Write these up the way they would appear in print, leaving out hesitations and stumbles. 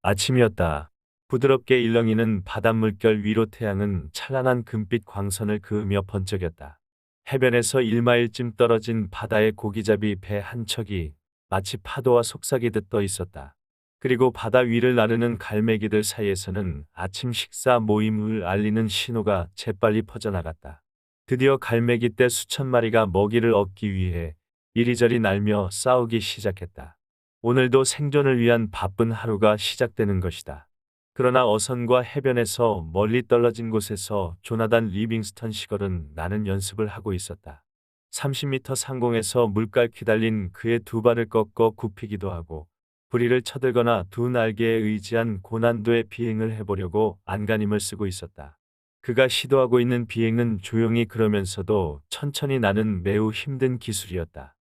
아침이었다. 부드럽게 일렁이는 바닷물결 위로 태양은 찬란한 금빛 광선을 그으며 번쩍였다. 해변에서 1마일쯤 떨어진 바다의 고기잡이 배 한 척이 마치 파도와 속삭이듯 떠 있었다. 그리고 바다 위를 나르는 갈매기들 사이에서는 아침 식사 모임을 알리는 신호가 재빨리 퍼져나갔다. 드디어 갈매기 떼 수천 마리가 먹이를 얻기 위해 이리저리 날며 싸우기 시작했다. 오늘도 생존을 위한 바쁜 하루가 시작되는 것이다. 그러나 어선과 해변에서 멀리 떨어진 곳에서 조나단 리빙스턴 시걸은 나는 연습을 하고 있었다. 30m 상공에서 물깔 휘달린 그의 두 발을 꺾어 굽히기도 하고 부리를 쳐들거나 두 날개에 의지한 고난도의 비행을 해보려고 안간힘을 쓰고 있었다. 그가 시도하고 있는 비행은 조용히 그러면서도 천천히 나는 매우 힘든 기술이었다.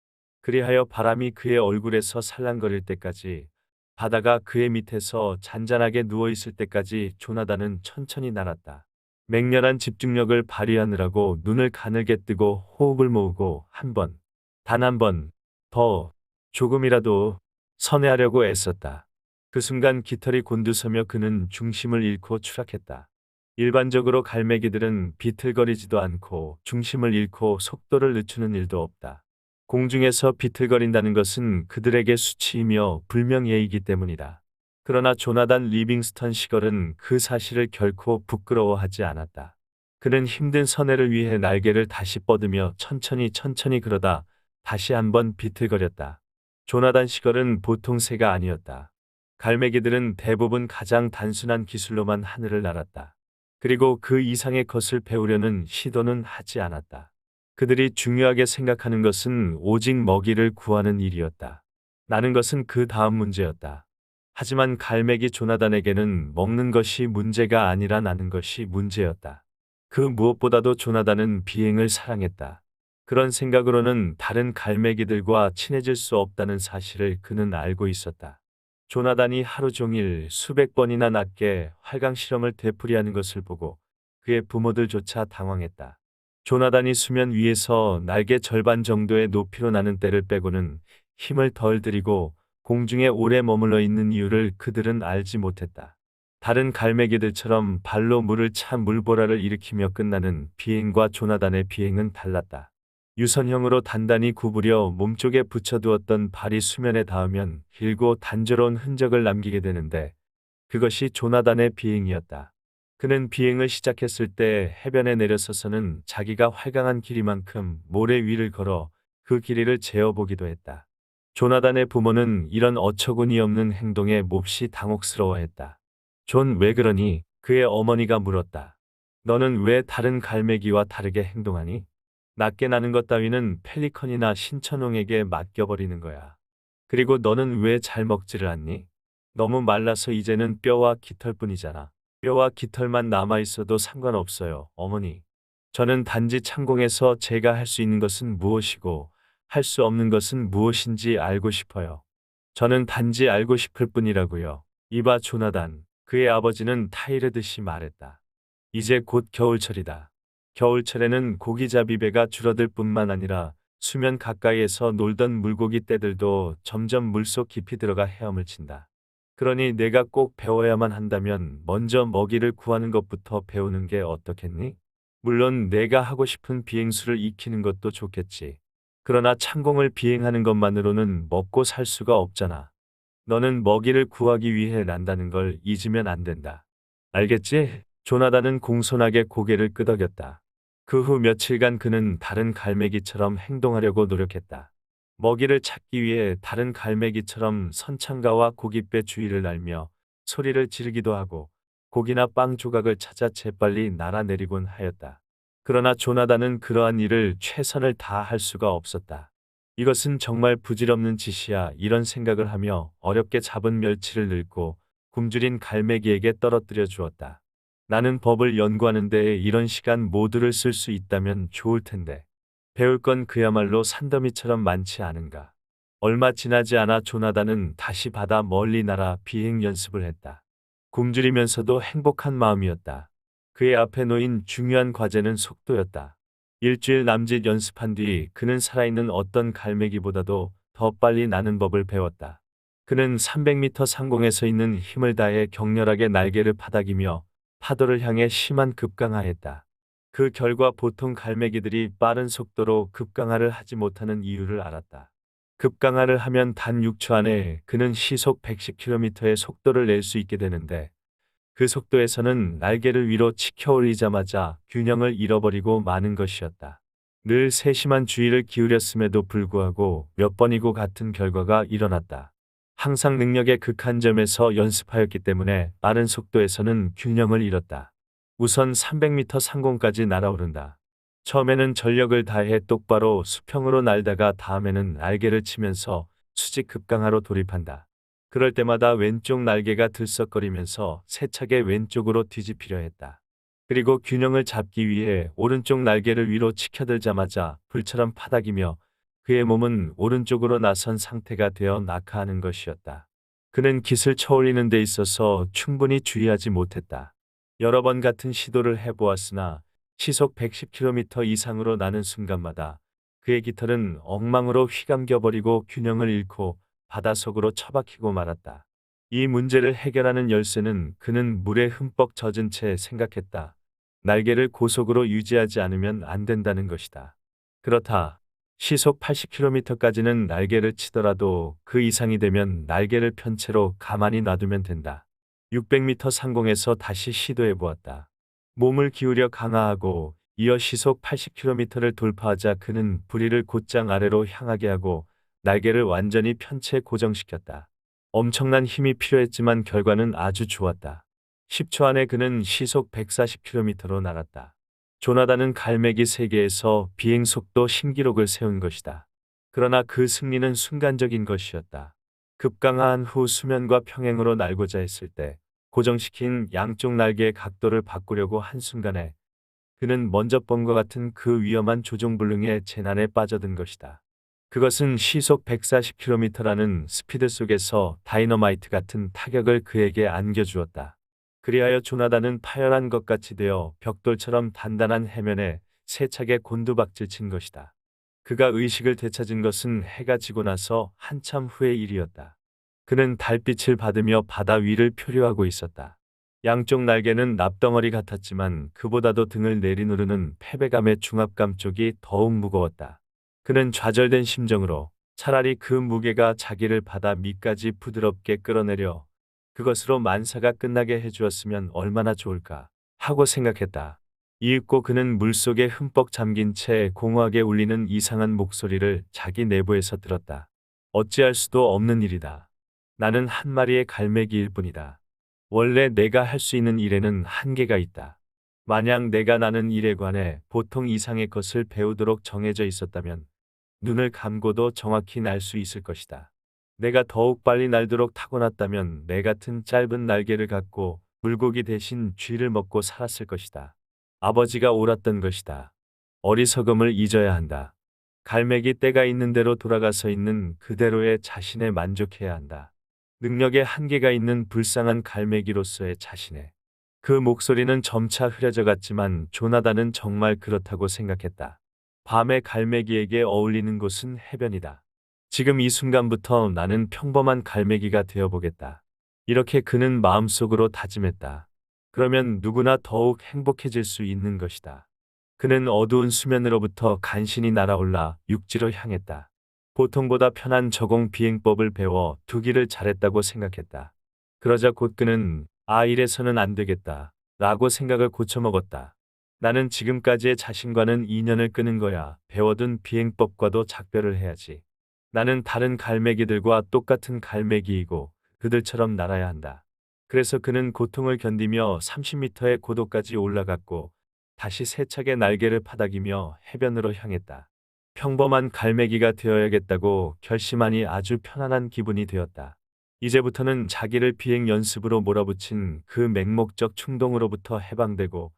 그리하여 바람이 그의 얼굴에서 살랑거릴 때까지, 바다가 그의 밑에서 잔잔하게 누워있을 때까지 조나단은 천천히 날았다. 맹렬한 집중력을 발휘하느라고 눈을 가늘게 뜨고 호흡을 모으고 한 번, 단 한 번, 더, 조금이라도 선회하려고 애썼다. 그 순간 깃털이 곤두서며 그는 중심을 잃고 추락했다. 일반적으로 갈매기들은 비틀거리지도 않고 중심을 잃고 속도를 늦추는 일도 없다. 공중에서 비틀거린다는 것은 그들에게 수치이며 불명예이기 때문이다. 그러나 조나단 리빙스턴 시걸은 그 사실을 결코 부끄러워하지 않았다. 그는 힘든 선회를 위해 날개를 다시 뻗으며 천천히 그러다 다시 한번 비틀거렸다. 조나단 시걸은 보통 새가 아니었다. 갈매기들은 대부분 가장 단순한 기술로만 하늘을 날았다. 그리고 그 이상의 것을 배우려는 시도는 하지 않았다. 그들이 중요하게 생각하는 것은 오직 먹이를 구하는 일이었다. 나는 것은 그 다음 문제였다. 하지만 갈매기 조나단에게는 먹는 것이 문제가 아니라 나는 것이 문제였다. 그 무엇보다도 조나단은 비행을 사랑했다. 그런 생각으로는 다른 갈매기들과 친해질 수 없다는 사실을 그는 알고 있었다. 조나단이 하루 종일 수백 번이나 낮게 활강 실험을 되풀이하는 것을 보고 그의 부모들조차 당황했다. 조나단이 수면 위에서 날개 절반 정도의 높이로 나는 때를 빼고는 힘을 덜 들이고 공중에 오래 머물러 있는 이유를 그들은 알지 못했다. 다른 갈매기들처럼 발로 물을 차 물보라를 일으키며 끝나는 비행과 조나단의 비행은 달랐다. 유선형으로 단단히 구부려 몸쪽에 붙여두었던 발이 수면에 닿으면 길고 단조로운 흔적을 남기게 되는데 그것이 조나단의 비행이었다. 그는 비행을 시작했을 때 해변에 내려서서는 자기가 활강한 길이만큼 모래 위를 걸어 그 길이를 재어보기도 했다. 조나단의 부모는 이런 어처구니 없는 행동에 몹시 당혹스러워했다. 존, 왜 그러니? 그의 어머니가 물었다. 너는 왜 다른 갈매기와 다르게 행동하니? 낮게 나는 것 따위는 펠리컨이나 신천홍에게 맡겨버리는 거야. 그리고 너는 왜 잘 먹지를 않니? 너무 말라서 이제는 뼈와 깃털뿐이잖아. 뼈와 깃털만 남아있어도 상관없어요, 어머니. 저는 단지 창공에서 제가 할 수 있는 것은 무엇이고 할 수 없는 것은 무엇인지 알고 싶어요. 저는 단지 알고 싶을 뿐이라고요. 이봐 조나단, 그의 아버지는 타이르듯이 말했다. 이제 곧 겨울철이다. 겨울철에는 고기잡이 배가 줄어들 뿐만 아니라 수면 가까이에서 놀던 물고기 떼들도 점점 물속 깊이 들어가 헤엄을 친다. 그러니 내가 꼭 배워야만 한다면 먼저 먹이를 구하는 것부터 배우는 게 어떻겠니? 물론 내가 하고 싶은 비행수를 익히는 것도 좋겠지. 그러나 창공을 비행하는 것만으로는 먹고 살 수가 없잖아. 너는 먹이를 구하기 위해 난다는 걸 잊으면 안 된다. 알겠지? 조나단은 공손하게 고개를 끄덕였다. 그 후 며칠간 그는 다른 갈매기처럼 행동하려고 노력했다. 먹이를 찾기 위해 다른 갈매기처럼 선창가와 고깃배 주위를 날며 소리를 지르기도 하고 고기나 빵 조각을 찾아 재빨리 날아내리곤 하였다. 그러나 조나단은 그러한 일을 최선을 다할 수가 없었다. 이것은 정말 부질없는 짓이야, 이런 생각을 하며 어렵게 잡은 멸치를 늙고 굶주린 갈매기에게 떨어뜨려 주었다. 나는 법을 연구하는 데 이런 시간 모두를 쓸 수 있다면 좋을 텐데. 배울 건 그야말로 산더미처럼 많지 않은가. 얼마 지나지 않아 조나단은 다시 바다 멀리 날아 비행 연습을 했다. 굶주리면서도 행복한 마음이었다. 그의 앞에 놓인 중요한 과제는 속도였다. 일주일 남짓 연습한 뒤 그는 살아있는 어떤 갈매기보다도 더 빨리 나는 법을 배웠다. 그는 300m 상공에서 있는 힘을 다해 격렬하게 날개를 파닥이며 파도를 향해 심한 급강하했다. 그 결과 보통 갈매기들이 빠른 속도로 급강하를 하지 못하는 이유를 알았다. 급강하를 하면 단 6초 안에 그는 시속 110km의 속도를 낼 수 있게 되는데 그 속도에서는 날개를 위로 치켜 올리자마자 균형을 잃어버리고 마는 것이었다. 늘 세심한 주의를 기울였음에도 불구하고 몇 번이고 같은 결과가 일어났다. 항상 능력의 극한점에서 연습하였기 때문에 빠른 속도에서는 균형을 잃었다. 우선 300m 상공까지 날아오른다. 처음에는 전력을 다해 똑바로 수평으로 날다가 다음에는 날개를 치면서 수직 급강하로 돌입한다. 그럴 때마다 왼쪽 날개가 들썩거리면서 세차게 왼쪽으로 뒤집히려 했다. 그리고 균형을 잡기 위해 오른쪽 날개를 위로 치켜들자마자 불처럼 파닥이며 그의 몸은 오른쪽으로 나선 상태가 되어 낙하하는 것이었다. 그는 깃을 쳐올리는 데 있어서 충분히 주의하지 못했다. 여러 번 같은 시도를 해보았으나 시속 110km 이상으로 나는 순간마다 그의 깃털은 엉망으로 휘감겨버리고 균형을 잃고 바닷속으로 처박히고 말았다. 이 문제를 해결하는 열쇠는 그는 물에 흠뻑 젖은 채 생각했다. 날개를 고속으로 유지하지 않으면 안 된다는 것이다. 그렇다. 시속 80km까지는 날개를 치더라도 그 이상이 되면 날개를 편 채로 가만히 놔두면 된다. 600m 상공에서 다시 시도해 보았다. 몸을 기울여 강화하고 이어 시속 80km를 돌파하자 그는 부리를 곧장 아래로 향하게 하고 날개를 완전히 편채 고정시켰다. 엄청난 힘이 필요했지만 결과는 아주 좋았다. 10초 안에 그는 시속 140km로 날았다. 조나단은 갈매기 세계에서 비행 속도 신기록을 세운 것이다. 그러나 그 승리는 순간적인 것이었다. 급강하한 후 수면과 평행으로 날고자 했을 때 고정시킨 양쪽 날개의 각도를 바꾸려고 한순간에 그는 먼저 본과 같은 그 위험한 조종불능의 재난에 빠져든 것이다. 그것은 시속 140km라는 스피드 속에서 다이너마이트 같은 타격을 그에게 안겨주었다. 그리하여 조나단은 파열한 것 같이 되어 벽돌처럼 단단한 해면에 세차게 곤두박질 친 것이다. 그가 의식을 되찾은 것은 해가 지고 나서 한참 후의 일이었다. 그는 달빛을 받으며 바다 위를 표류하고 있었다. 양쪽 날개는 납덩어리 같았지만 그보다도 등을 내리누르는 패배감의 중압감 쪽이 더욱 무거웠다. 그는 좌절된 심정으로 차라리 그 무게가 자기를 바다 밑까지 부드럽게 끌어내려 그것으로 만사가 끝나게 해주었으면 얼마나 좋을까 하고 생각했다. 이윽고 그는 물속에 흠뻑 잠긴 채 공허하게 울리는 이상한 목소리를 자기 내부에서 들었다. 어찌할 수도 없는 일이다. 나는 한 마리의 갈매기일 뿐이다. 원래 내가 할 수 있는 일에는 한계가 있다. 만약 내가 나는 일에 관해 보통 이상의 것을 배우도록 정해져 있었다면 눈을 감고도 정확히 날 수 있을 것이다. 내가 더욱 빨리 날도록 타고났다면 내 같은 짧은 날개를 갖고 물고기 대신 쥐를 먹고 살았을 것이다. 아버지가 옳았던 것이다. 어리석음을 잊어야 한다. 갈매기 떼가 있는 대로 돌아가서 있는 그대로의 자신에 만족해야 한다. 능력에 한계가 있는 불쌍한 갈매기로서의 자신에. 그 목소리는 점차 흐려져 갔지만 조나단은 정말 그렇다고 생각했다. 밤의 갈매기에게 어울리는 곳은 해변이다. 지금 이 순간부터 나는 평범한 갈매기가 되어보겠다. 이렇게 그는 마음속으로 다짐했다. 그러면 누구나 더욱 행복해질 수 있는 것이다. 그는 어두운 수면으로부터 간신히 날아올라 육지로 향했다. 보통보다 편한 저공 비행법을 배워 두기를 잘했다고 생각했다. 그러자 곧 그는 이래서는 안 되겠다 라고 생각을 고쳐먹었다. 나는 지금까지의 자신과는 인연을 끄는 거야. 배워둔 비행법과도 작별을 해야지. 나는 다른 갈매기들과 똑같은 갈매기이고 그들처럼 날아야 한다. 그래서 그는 고통을 견디며 30m의 고도까지 올라갔고 다시 세차게 날개를 파닥이며 해변으로 향했다. 평범한 갈매기가 되어야겠다고 결심하니 아주 편안한 기분이 되었다. 이제부터는 자기를 비행 연습으로 몰아붙인 그 맹목적 충동으로부터 해방되고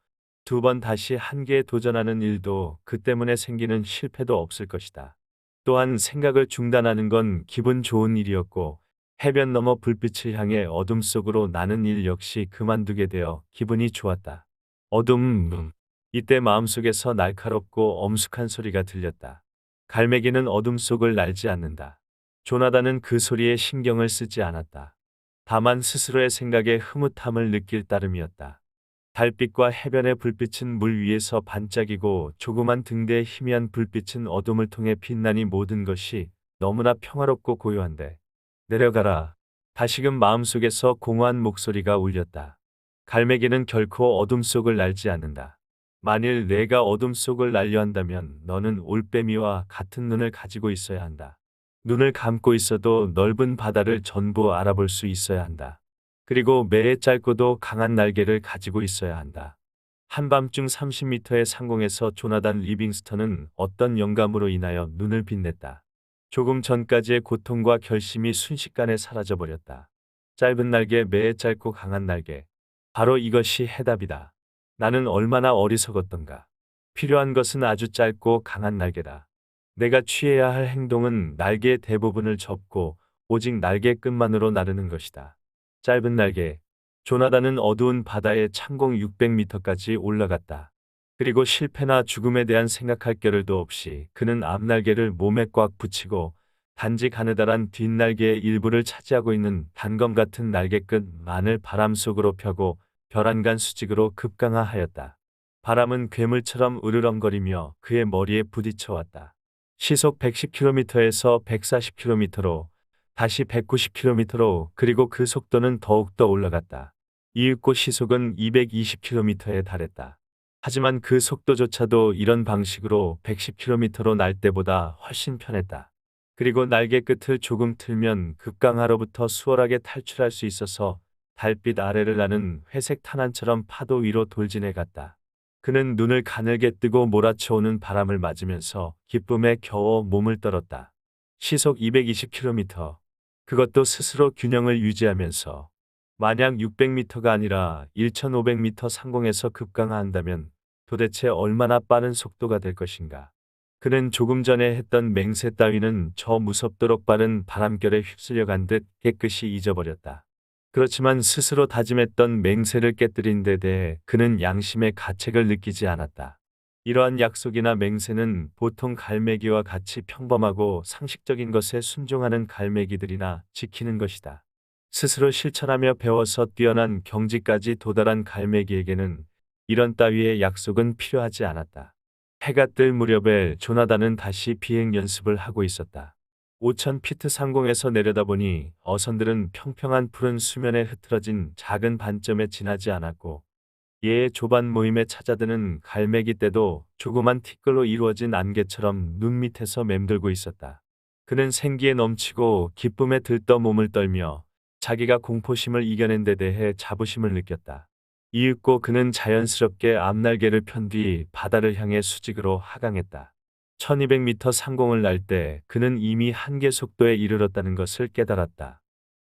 두 번 다시 한계에 도전하는 일도 그 때문에 생기는 실패도 없을 것이다. 또한 생각을 중단하는 건 기분 좋은 일이었고 해변 너머 불빛을 향해 어둠 속으로 나는 일 역시 그만두게 되어 기분이 좋았다. 어둠. 이때 마음속에서 날카롭고 엄숙한 소리가 들렸다. 갈매기는 어둠 속을 날지 않는다. 조나단은 그 소리에 신경을 쓰지 않았다. 다만 스스로의 생각에 흐뭇함을 느낄 따름이었다. 달빛과 해변의 불빛은 물 위에서 반짝이고 조그만 등대의 희미한 불빛은 어둠을 통해 빛나니 모든 것이 너무나 평화롭고 고요한데. 내려가라. 다시금 마음속에서 공허한 목소리가 울렸다. 갈매기는 결코 어둠 속을 날지 않는다. 만일 내가 어둠 속을 날려 한다면 너는 올빼미와 같은 눈을 가지고 있어야 한다. 눈을 감고 있어도 넓은 바다를 전부 알아볼 수 있어야 한다. 그리고 매에 짧고도 강한 날개를 가지고 있어야 한다. 한밤중 30m의 상공에서 조나단 리빙스턴은 어떤 영감으로 인하여 눈을 빛냈다. 조금 전까지의 고통과 결심이 순식간에 사라져버렸다. 짧은 날개, 매에 짧고 강한 날개. 바로 이것이 해답이다. 나는 얼마나 어리석었던가. 필요한 것은 아주 짧고 강한 날개다. 내가 취해야 할 행동은 날개의 대부분을 접고 오직 날개 끝만으로 나르는 것이다. 짧은 날개. 조나단은 어두운 바다의 창공 600m까지 올라갔다. 그리고 실패나 죽음에 대한 생각할 겨를도 없이 그는 앞날개를 몸에 꽉 붙이고 단지 가느다란 뒷날개의 일부를 차지하고 있는 단검 같은 날개끝만을 바람 속으로 펴고 별안간 수직으로 급강하하였다. 바람은 괴물처럼 으르렁거리며 그의 머리에 부딪혀 왔다. 시속 110km에서 140km로 다시 190km로 그리고 그 속도는 더욱더 올라갔다. 이윽고 시속은 220km에 달했다. 하지만 그 속도조차도 이런 방식으로 110km로 날 때보다 훨씬 편했다. 그리고 날개 끝을 조금 틀면 급강하로부터 수월하게 탈출할 수 있어서 달빛 아래를 나는 회색 탄환처럼 파도 위로 돌진해 갔다. 그는 눈을 가늘게 뜨고 몰아쳐오는 바람을 맞으면서 기쁨에 겨워 몸을 떨었다. 시속 220km. 그것도 스스로 균형을 유지하면서. 만약 600m가 아니라 1500m 상공에서 급강하한다면 도대체 얼마나 빠른 속도가 될 것인가. 그는 조금 전에 했던 맹세 따위는 저 무섭도록 빠른 바람결에 휩쓸려간 듯 깨끗이 잊어버렸다. 그렇지만 스스로 다짐했던 맹세를 깨뜨린 데 대해 그는 양심의 가책을 느끼지 않았다. 이러한 약속이나 맹세는 보통 갈매기와 같이 평범하고 상식적인 것에 순종하는 갈매기들이나 지키는 것이다. 스스로 실천하며 배워서 뛰어난 경지까지 도달한 갈매기에게는 이런 따위의 약속은 필요하지 않았다. 해가 뜰 무렵에 조나단은 다시 비행 연습을 하고 있었다. 5000피트 상공에서 내려다보니 어선들은 평평한 푸른 수면에 흐트러진 작은 반점에 지나지 않았고 예의 조반 모임에 찾아드는 갈매기 떼도 조그만 티끌로 이루어진 안개처럼 눈 밑에서 맴돌고 있었다. 그는 생기에 넘치고 기쁨에 들떠 몸을 떨며 자기가 공포심을 이겨낸 데 대해 자부심을 느꼈다. 이윽고 그는 자연스럽게 앞날개를 편 뒤 바다를 향해 수직으로 하강했다. 1200m 상공을 날 때 그는 이미 한계 속도에 이르렀다는 것을 깨달았다.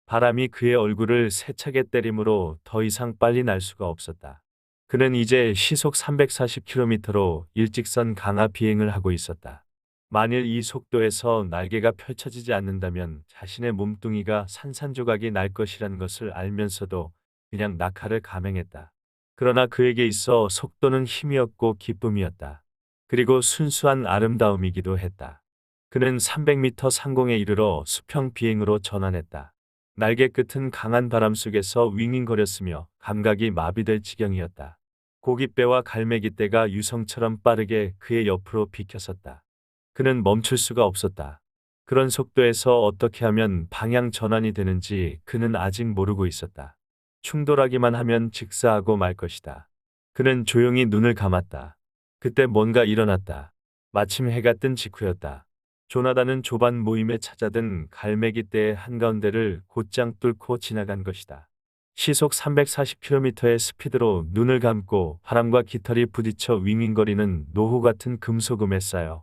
바람이 그의 얼굴을 세차게 때리므로 더 이상 빨리 날 수가 없었다. 그는 이제 시속 340km로 일직선 강하 비행을 하고 있었다. 만일 이 속도에서 날개가 펼쳐지지 않는다면 자신의 몸뚱이가 산산조각이 날 것이라는 것을 알면서도 그냥 낙하를 감행했다. 그러나 그에게 있어 속도는 힘이었고 기쁨이었다. 그리고 순수한 아름다움이기도 했다. 그는 300m 상공에 이르러 수평 비행으로 전환했다. 날개 끝은 강한 바람 속에서 윙윙거렸으며 감각이 마비될 지경이었다. 고깃배와 갈매기떼가 유성처럼 빠르게 그의 옆으로 비켜섰다. 그는 멈출 수가 없었다. 그런 속도에서 어떻게 하면 방향 전환이 되는지 그는 아직 모르고 있었다. 충돌하기만 하면 직사하고 말 것이다. 그는 조용히 눈을 감았다. 그때 뭔가 일어났다. 마침 해가 뜬 직후였다. 조나단은 조반 모임에 찾아든 갈매기 떼의 한가운데를 곧장 뚫고 지나간 것이다. 시속 340km의 스피드로 눈을 감고 바람과 깃털이 부딪혀 윙윙거리는 노호 같은 금속음에 쌓여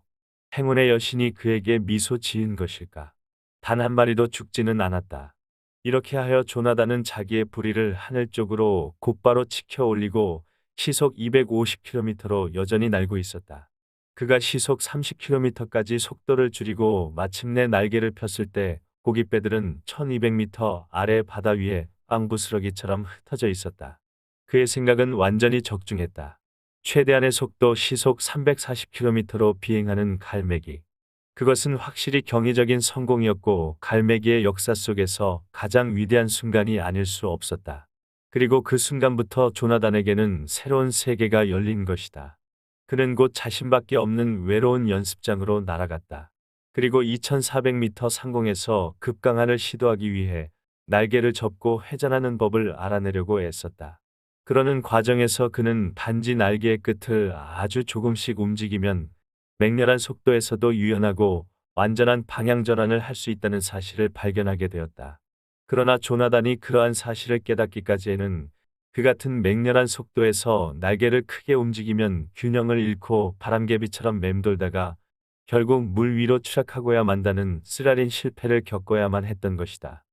행운의 여신이 그에게 미소 지은 것일까. 단 한 마리도 죽지는 않았다. 이렇게 하여 조나단은 자기의 부리를 하늘 쪽으로 곧바로 치켜 올리고 시속 250km로 여전히 날고 있었다. 그가 시속 30km까지 속도를 줄이고 마침내 날개를 폈을 때 고깃배들은 1200m 아래 바다 위에 빵부스러기처럼 흩어져 있었다. 그의 생각은 완전히 적중했다. 최대한의 속도 시속 340km로 비행하는 갈매기. 그것은 확실히 경이적인 성공이었고 갈매기의 역사 속에서 가장 위대한 순간이 아닐 수 없었다. 그리고 그 순간부터 조나단에게는 새로운 세계가 열린 것이다. 그는 곧 자신밖에 없는 외로운 연습장으로 날아갔다. 그리고 2400m 상공에서 급강하를 시도하기 위해 날개를 접고 회전하는 법을 알아내려고 애썼다. 그러는 과정에서 그는 단지 날개의 끝을 아주 조금씩 움직이면 맹렬한 속도에서도 유연하고 완전한 방향 전환을 할 수 있다는 사실을 발견하게 되었다. 그러나 조나단이 그러한 사실을 깨닫기까지에는 그 같은 맹렬한 속도에서 날개를 크게 움직이면 균형을 잃고 바람개비처럼 맴돌다가 결국 물 위로 추락하고야 만다는 쓰라린 실패를 겪어야만 했던 것이다.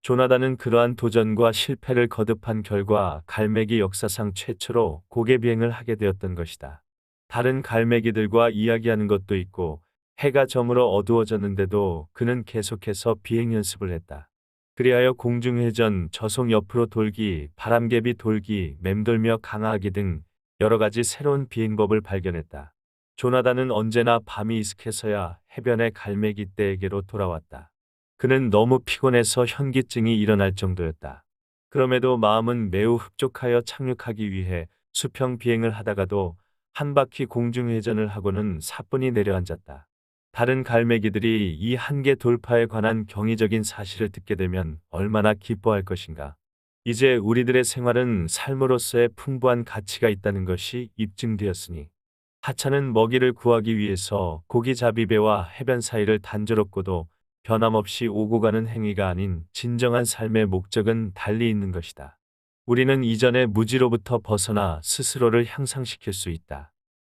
조나단은 그러한 도전과 실패를 거듭한 결과 갈매기 역사상 최초로 고개 비행을 하게 되었던 것이다. 다른 갈매기들과 이야기하는 것도 있고 해가 저물어 어두워졌는데도 그는 계속해서 비행 연습을 했다. 그리하여 공중회전, 저속 옆으로 돌기, 바람개비 돌기, 맴돌며 강하기 등 여러 가지 새로운 비행법을 발견했다. 조나단은 언제나 밤이 이슥해서야 해변의 갈매기 떼에게로 돌아왔다. 그는 너무 피곤해서 현기증이 일어날 정도였다. 그럼에도 마음은 매우 흡족하여 착륙하기 위해 수평 비행을 하다가도 한 바퀴 공중회전을 하고는 사뿐히 내려앉았다. 다른 갈매기들이 이 한계 돌파에 관한 경이적인 사실을 듣게 되면 얼마나 기뻐할 것인가. 이제 우리들의 생활은 삶으로서의 풍부한 가치가 있다는 것이 입증되었으니 하찮은 먹이를 구하기 위해서 고기잡이배와 해변 사이를 단조롭고도 변함없이 오고 가는 행위가 아닌 진정한 삶의 목적은 달리 있는 것이다. 우리는 이전의 무지로부터 벗어나 스스로를 향상시킬 수 있다.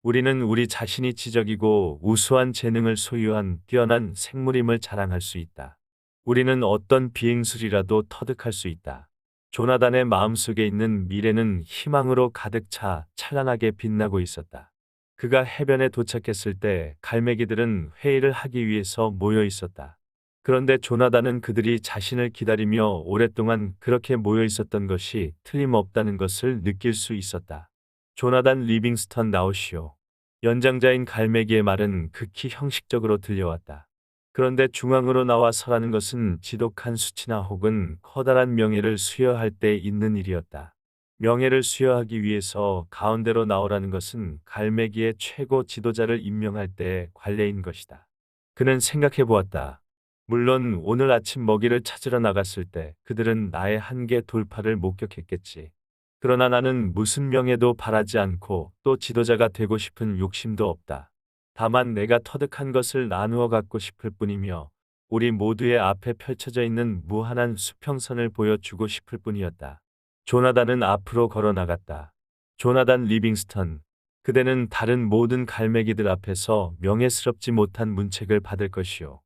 우리는 우리 자신이 지적이고 우수한 재능을 소유한 뛰어난 생물임을 자랑할 수 있다. 우리는 어떤 비행술이라도 터득할 수 있다. 조나단의 마음속에 있는 미래는 희망으로 가득 차 찬란하게 빛나고 있었다. 그가 해변에 도착했을 때 갈매기들은 회의를 하기 위해서 모여 있었다. 그런데 조나단은 그들이 자신을 기다리며 오랫동안 그렇게 모여 있었던 것이 틀림없다는 것을 느낄 수 있었다. 조나단 리빙스턴 나오시오. 연장자인 갈매기의 말은 극히 형식적으로 들려왔다. 그런데 중앙으로 나와 서라는 것은 지독한 수치나 혹은 커다란 명예를 수여할 때 있는 일이었다. 명예를 수여하기 위해서 가운데로 나오라는 것은 갈매기의 최고 지도자를 임명할 때의 관례인 것이다. 그는 생각해 보았다. 물론 오늘 아침 먹이를 찾으러 나갔을 때 그들은 나의 한계 돌파를 목격했겠지. 그러나 나는 무슨 명예도 바라지 않고 또 지도자가 되고 싶은 욕심도 없다. 다만 내가 터득한 것을 나누어 갖고 싶을 뿐이며 우리 모두의 앞에 펼쳐져 있는 무한한 수평선을 보여주고 싶을 뿐이었다. 조나단은 앞으로 걸어 나갔다. 조나단 리빙스턴, 그대는 다른 모든 갈매기들 앞에서 명예스럽지 못한 문책을 받을 것이오.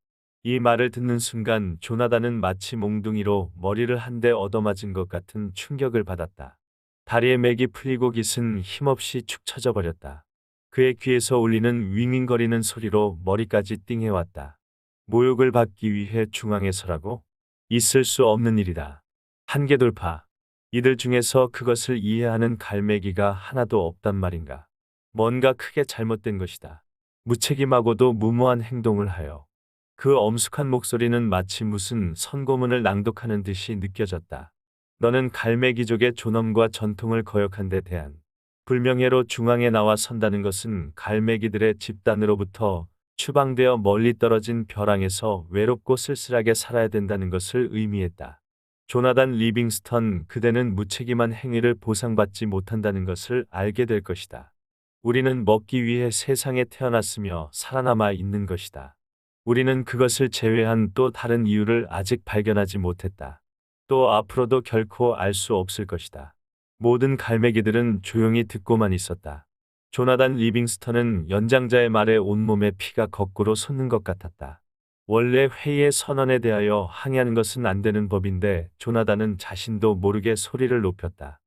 이 말을 듣는 순간 조나단은 마치 몽둥이로 머리를 한 대 얻어맞은 것 같은 충격을 받았다. 다리의 맥이 풀리고 깃은 힘없이 축 처져 버렸다. 그의 귀에서 울리는 윙윙거리는 소리로 머리까지 띵해왔다. 모욕을 받기 위해 중앙에 서라고? 있을 수 없는 일이다. 한계 돌파. 이들 중에서 그것을 이해하는 갈매기가 하나도 없단 말인가. 뭔가 크게 잘못된 것이다. 무책임하고도 무모한 행동을 하여. 그 엄숙한 목소리는 마치 무슨 선고문을 낭독하는 듯이 느껴졌다. 너는 갈매기족의 존엄과 전통을 거역한 데 대한 불명예로 중앙에 나와 선다는 것은 갈매기들의 집단으로부터 추방되어 멀리 떨어진 벼랑에서 외롭고 쓸쓸하게 살아야 된다는 것을 의미했다. 조나단 리빙스턴, 그대는 무책임한 행위를 보상받지 못한다는 것을 알게 될 것이다. 우리는 먹기 위해 세상에 태어났으며 살아남아 있는 것이다. 우리는 그것을 제외한 또 다른 이유를 아직 발견하지 못했다. 또 앞으로도 결코 알 수 없을 것이다. 모든 갈매기들은 조용히 듣고만 있었다. 조나단 리빙스턴은 연장자의 말에 온몸에 피가 거꾸로 솟는 것 같았다. 원래 회의의 선언에 대하여 항의하는 것은 안 되는 법인데 조나단은 자신도 모르게 소리를 높였다.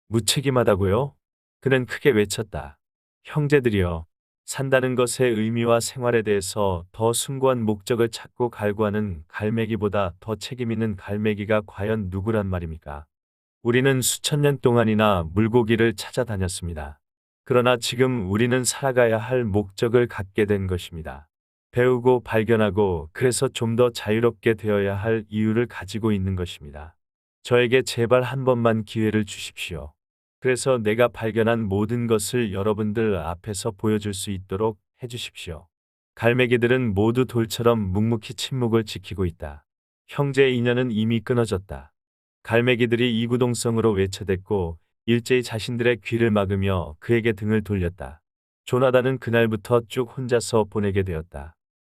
무책임하다고요? 그는 크게 외쳤다. 형제들이여, 산다는 것의 의미와 생활에 대해서 더 숭고한 목적을 찾고 갈구하는 갈매기보다 더 책임 있는 갈매기가 과연 누구란 말입니까? 우리는 수천 년 동안이나 물고기를 찾아다녔습니다. 그러나 지금 우리는 살아가야 할 목적을 갖게 된 것입니다. 배우고 발견하고 그래서 좀 더 자유롭게 되어야 할 이유를 가지고 있는 것입니다. 저에게 제발 한 번만 기회를 주십시오. 그래서 내가 발견한 모든 것을 여러분들 앞에서 보여줄 수 있도록 해주십시오. 갈매기들은 모두 돌처럼 묵묵히 침묵을 지키고 있다. 형제의 인연은 이미 끊어졌다. 갈매기들이 이구동성으로 외쳐댔고 일제히 자신들의 귀를 막으며 그에게 등을 돌렸다. 조나단은 그날부터 쭉 혼자서 보내게 되었다.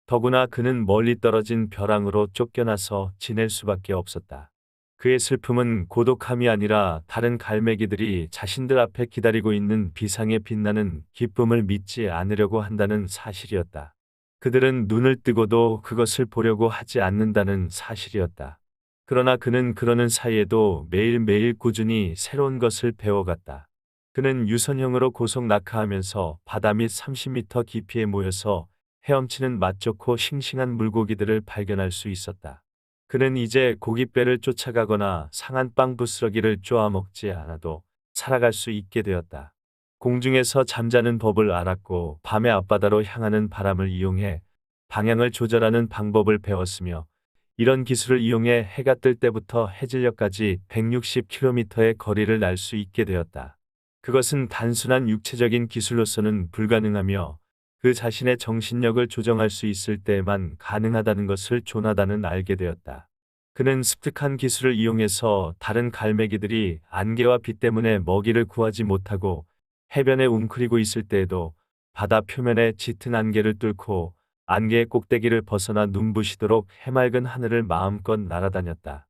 더구나 그는 멀리 떨어진 벼랑으로 쫓겨나서 지낼 수밖에 없었다. 그의 슬픔은 고독함이 아니라 다른 갈매기들이 자신들 앞에 기다리고 있는 비상에 빛나는 기쁨을 믿지 않으려고 한다는 사실이었다. 그들은 눈을 뜨고도 그것을 보려고 하지 않는다는 사실이었다. 그러나 그는 그러는 사이에도 매일매일 꾸준히 새로운 것을 배워갔다. 그는 유선형으로 고속 낙하하면서 바다 밑 30m 깊이에 모여서 헤엄치는 맛 좋고 싱싱한 물고기들을 발견할 수 있었다. 그는 이제 고깃배를 쫓아가거나 상한 빵 부스러기를 쪼아 먹지 않아도 살아갈 수 있게 되었다. 공중에서 잠자는 법을 알았고 밤의 앞바다로 향하는 바람을 이용해 방향을 조절하는 방법을 배웠으며 이런 기술을 이용해 해가 뜰 때부터 해질녘까지 160km의 거리를 날 수 있게 되었다. 그것은 단순한 육체적인 기술로서는 불가능하며 그 자신의 정신력을 조정할 수 있을 때에만 가능하다는 것을 조나단은 알게 되었다. 그는 습득한 기술을 이용해서 다른 갈매기들이 안개와 비 때문에 먹이를 구하지 못하고 해변에 웅크리고 있을 때에도 바다 표면에 짙은 안개를 뚫고 안개의 꼭대기를 벗어나 눈부시도록 해맑은 하늘을 마음껏 날아다녔다.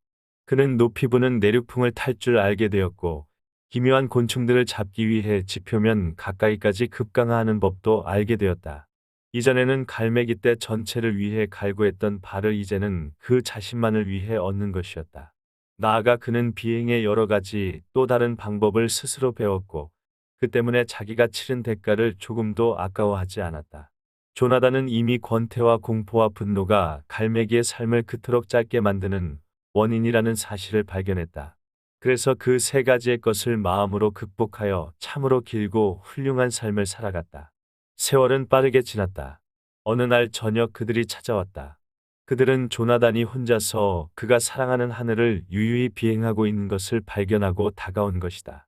그는 높이 부는 내륙풍을 탈 줄 알게 되었고 기묘한 곤충들을 잡기 위해 지표면 가까이까지 급강하하는 법도 알게 되었다. 이전에는 갈매기 떼 전체를 위해 갈구했던 발을 이제는 그 자신만을 위해 얻는 것이었다. 나아가 그는 비행의 여러 가지 또 다른 방법을 스스로 배웠고 그 때문에 자기가 치른 대가를 조금도 아까워하지 않았다. 조나단은 이미 권태와 공포와 분노가 갈매기의 삶을 그토록 짧게 만드는 원인이라는 사실을 발견했다. 그래서 그 세 가지의 것을 마음으로 극복하여 참으로 길고 훌륭한 삶을 살아갔다. 세월은 빠르게 지났다. 어느 날 저녁 그들이 찾아왔다. 그들은 조나단이 혼자서 그가 사랑하는 하늘을 유유히 비행하고 있는 것을 발견하고 다가온 것이다.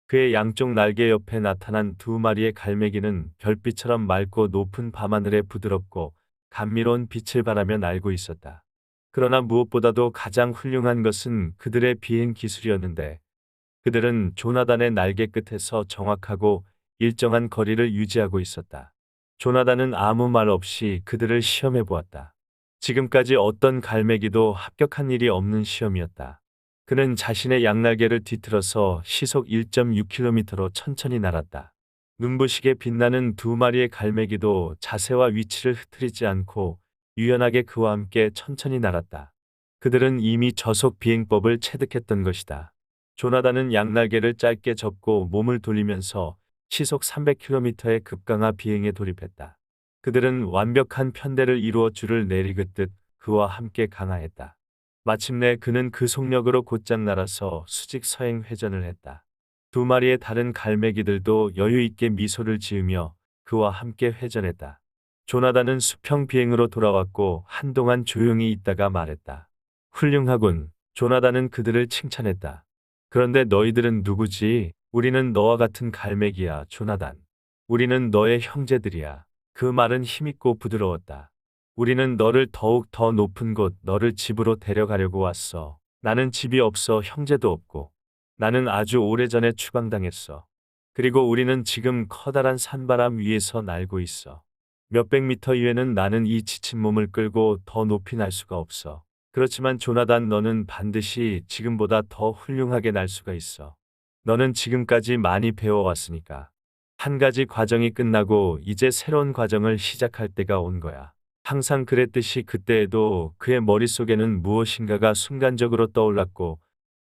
그의 양쪽 날개 옆에 나타난 두 마리의 갈매기는 별빛처럼 맑고 높은 밤하늘에 부드럽고 감미로운 빛을 발하며 날고 있었다. 그러나 무엇보다도 가장 훌륭한 것은 그들의 비행 기술이었는데 그들은 조나단의 날개 끝에서 정확하고 일정한 거리를 유지하고 있었다. 조나단은 아무 말 없이 그들을 시험해 보았다. 지금까지 어떤 갈매기도 합격한 일이 없는 시험이었다. 그는 자신의 양날개를 뒤틀어서 시속 1.6km로 천천히 날았다. 눈부시게 빛나는 두 마리의 갈매기도 자세와 위치를 흐트리지 않고 유연하게 그와 함께 천천히 날았다. 그들은 이미 저속 비행법을 체득했던 것이다. 조나단은 양날개를 짧게 접고 몸을 돌리면서 시속 300km의 급강하 비행에 돌입했다. 그들은 완벽한 편대를 이루어 줄을 내리긋듯 그와 함께 강하했다. 마침내 그는 그 속력으로 곧장 날아서 수직 서행 회전을 했다. 두 마리의 다른 갈매기들도 여유 있게 미소를 지으며 그와 함께 회전했다. 조나단은 수평 비행으로 돌아왔고 한동안 조용히 있다가 말했다. 훌륭하군. 조나단은 그들을 칭찬했다. 그런데 너희들은 누구지? 우리는 너와 같은 갈매기야, 조나단. 우리는 너의 형제들이야. 그 말은 힘있고 부드러웠다. 우리는 너를 더욱 더 높은 곳, 너를 집으로 데려가려고 왔어. 나는 집이 없어, 형제도 없고. 나는 아주 오래전에 추방당했어. 그리고 우리는 지금 커다란 산바람 위에서 날고 있어. 몇백 미터 이외는 나는 이 지친 몸을 끌고 더 높이 날 수가 없어. 그렇지만 조나단, 너는 반드시 지금보다 더 훌륭하게 날 수가 있어. 너는 지금까지 많이 배워왔으니까. 한 가지 과정이 끝나고 이제 새로운 과정을 시작할 때가 온 거야. 항상 그랬듯이 그때에도 그의 머릿속에는 무엇인가가 순간적으로 떠올랐고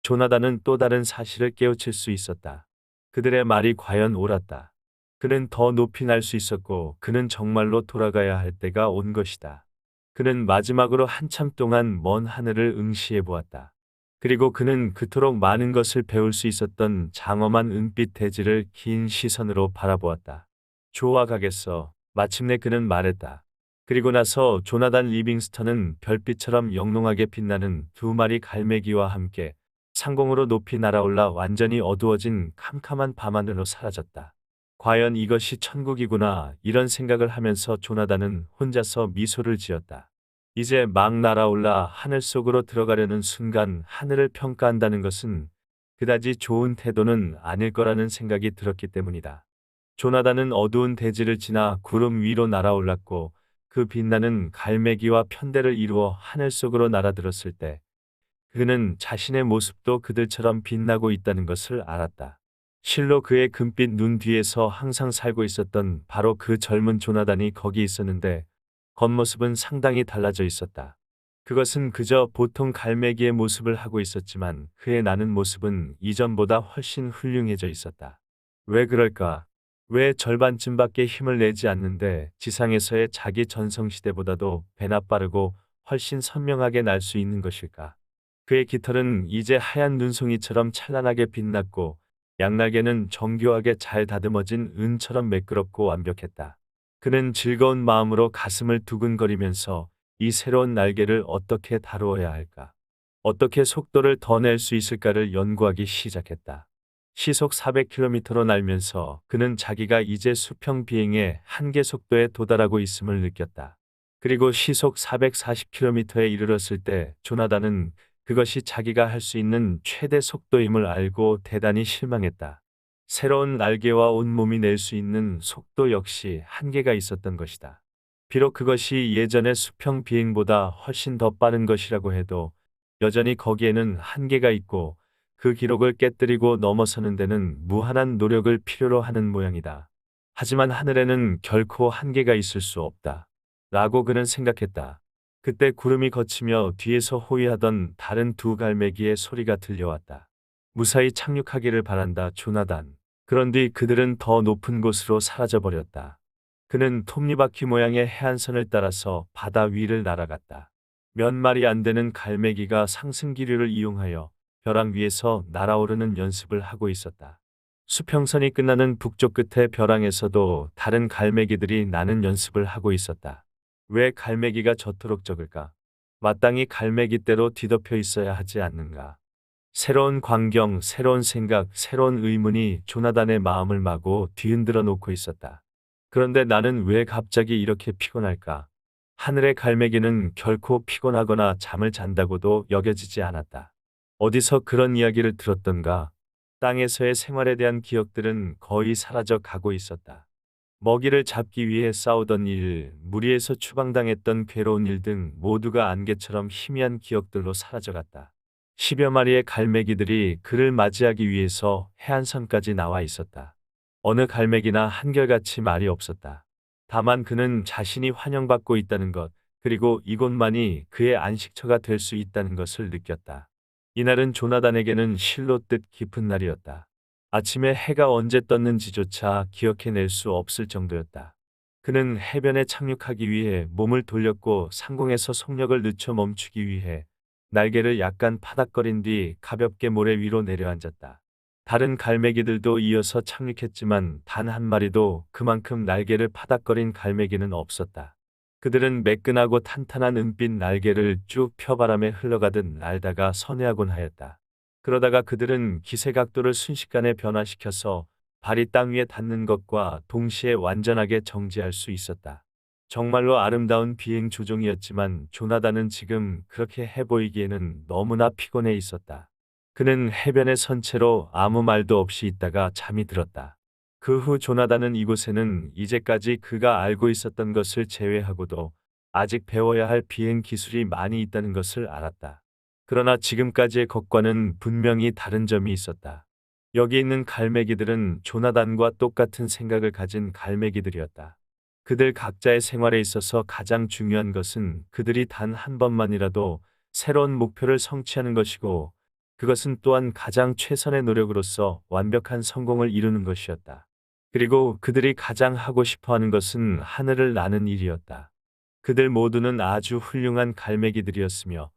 조나단은 또 다른 사실을 깨우칠 수 있었다. 그들의 말이 과연 옳았다. 그는 더 높이 날 수 있었고 그는 정말로 돌아가야 할 때가 온 것이다. 그는 마지막으로 한참 동안 먼 하늘을 응시해 보았다. 그리고 그는 그토록 많은 것을 배울 수 있었던 장엄한 은빛 대지를 긴 시선으로 바라보았다. 좋아 가겠어. 마침내 그는 말했다. 그리고 나서 조나단 리빙스턴은 별빛처럼 영롱하게 빛나는 두 마리 갈매기와 함께 상공으로 높이 날아올라 완전히 어두워진 캄캄한 밤하늘로 사라졌다. 과연 이것이 천국이구나, 이런 생각을 하면서 조나단은 혼자서 미소를 지었다. 이제 막 날아올라 하늘 속으로 들어가려는 순간 하늘을 평가한다는 것은 그다지 좋은 태도는 아닐 거라는 생각이 들었기 때문이다. 조나단은 어두운 대지를 지나 구름 위로 날아올랐고 그 빛나는 갈매기와 편대를 이루어 하늘 속으로 날아들었을 때 그는 자신의 모습도 그들처럼 빛나고 있다는 것을 알았다. 실로 그의 금빛 눈 뒤에서 항상 살고 있었던 바로 그 젊은 조나단이 거기 있었는데 겉모습은 상당히 달라져 있었다. 그것은 그저 보통 갈매기의 모습을 하고 있었지만 그의 나는 모습은 이전보다 훨씬 훌륭해져 있었다. 왜 그럴까? 왜 절반쯤밖에 힘을 내지 않는데 지상에서의 자기 전성시대보다도 배나 빠르고 훨씬 선명하게 날 수 있는 것일까? 그의 깃털은 이제 하얀 눈송이처럼 찬란하게 빛났고 양날개는 정교하게 잘 다듬어진 은처럼 매끄럽고 완벽했다. 그는 즐거운 마음으로 가슴을 두근거리면서 이 새로운 날개를 어떻게 다루어야 할까? 어떻게 속도를 더 낼 수 있을까를 연구하기 시작했다. 시속 400km로 날면서 그는 자기가 이제 수평 비행의 한계 속도에 도달하고 있음을 느꼈다. 그리고 시속 440km에 이르렀을 때 조나단은 그것이 자기가 할 수 있는 최대 속도임을 알고 대단히 실망했다. 새로운 날개와 온몸이 낼 수 있는 속도 역시 한계가 있었던 것이다. 비록 그것이 예전의 수평 비행보다 훨씬 더 빠른 것이라고 해도 여전히 거기에는 한계가 있고 그 기록을 깨뜨리고 넘어서는 데는 무한한 노력을 필요로 하는 모양이다. 하지만 하늘에는 결코 한계가 있을 수 없다. 라고 그는 생각했다. 그때 구름이 걷히며 뒤에서 호위하던 다른 두 갈매기의 소리가 들려왔다. 무사히 착륙하기를 바란다, 조나단. 그런 뒤 그들은 더 높은 곳으로 사라져버렸다. 그는 톱니바퀴 모양의 해안선을 따라서 바다 위를 날아갔다. 몇 마리 안 되는 갈매기가 상승기류를 이용하여 벼랑 위에서 날아오르는 연습을 하고 있었다. 수평선이 끝나는 북쪽 끝의 벼랑에서도 다른 갈매기들이 나는 연습을 하고 있었다. 왜 갈매기가 저토록 적을까? 마땅히 갈매기대로 뒤덮여 있어야 하지 않는가? 새로운 광경, 새로운 생각, 새로운 의문이 조나단의 마음을 마구 뒤흔들어 놓고 있었다. 그런데 나는 왜 갑자기 이렇게 피곤할까? 하늘의 갈매기는 결코 피곤하거나 잠을 잔다고도 여겨지지 않았다. 어디서 그런 이야기를 들었던가? 땅에서의 생활에 대한 기억들은 거의 사라져 가고 있었다. 먹이를 잡기 위해 싸우던 일, 무리에서 추방당했던 괴로운 일 등 모두가 안개처럼 희미한 기억들로 사라져갔다. 10여 마리의 갈매기들이 그를 맞이하기 위해서 해안선까지 나와 있었다. 어느 갈매기나 한결같이 말이 없었다. 다만 그는 자신이 환영받고 있다는 것, 그리고 이곳만이 그의 안식처가 될 수 있다는 것을 느꼈다. 이날은 조나단에게는 실로 뜻 깊은 날이었다. 아침에 해가 언제 떴는지조차 기억해낼 수 없을 정도였다. 그는 해변에 착륙하기 위해 몸을 돌렸고 상공에서 속력을 늦춰 멈추기 위해 날개를 약간 파닥거린 뒤 가볍게 모래 위로 내려앉았다. 다른 갈매기들도 이어서 착륙했지만 단 한 마리도 그만큼 날개를 파닥거린 갈매기는 없었다. 그들은 매끈하고 탄탄한 은빛 날개를 쭉 펴바람에 흘러가듯 날다가 선회하곤 하였다. 그러다가 그들은 기세 각도를 순식간에 변화시켜서 발이 땅 위에 닿는 것과 동시에 완전하게 정지할 수 있었다. 정말로 아름다운 비행 조종이었지만 조나단은 지금 그렇게 해보이기에는 너무나 피곤해 있었다. 그는 해변에 선 채로 아무 말도 없이 있다가 잠이 들었다. 그 후 조나단은 이곳에는 이제까지 그가 알고 있었던 것을 제외하고도 아직 배워야 할 비행 기술이 많이 있다는 것을 알았다. 그러나 지금까지의 것과는 분명히 다른 점이 있었다. 여기 있는 갈매기들은 조나단과 똑같은 생각을 가진 갈매기들이었다. 그들 각자의 생활에 있어서 가장 중요한 것은 그들이 단 한 번만이라도 새로운 목표를 성취하는 것이고 그것은 또한 가장 최선의 노력으로서 완벽한 성공을 이루는 것이었다. 그리고 그들이 가장 하고 싶어 하는 것은 하늘을 나는 일이었다. 그들 모두는 아주 훌륭한 갈매기들이었으며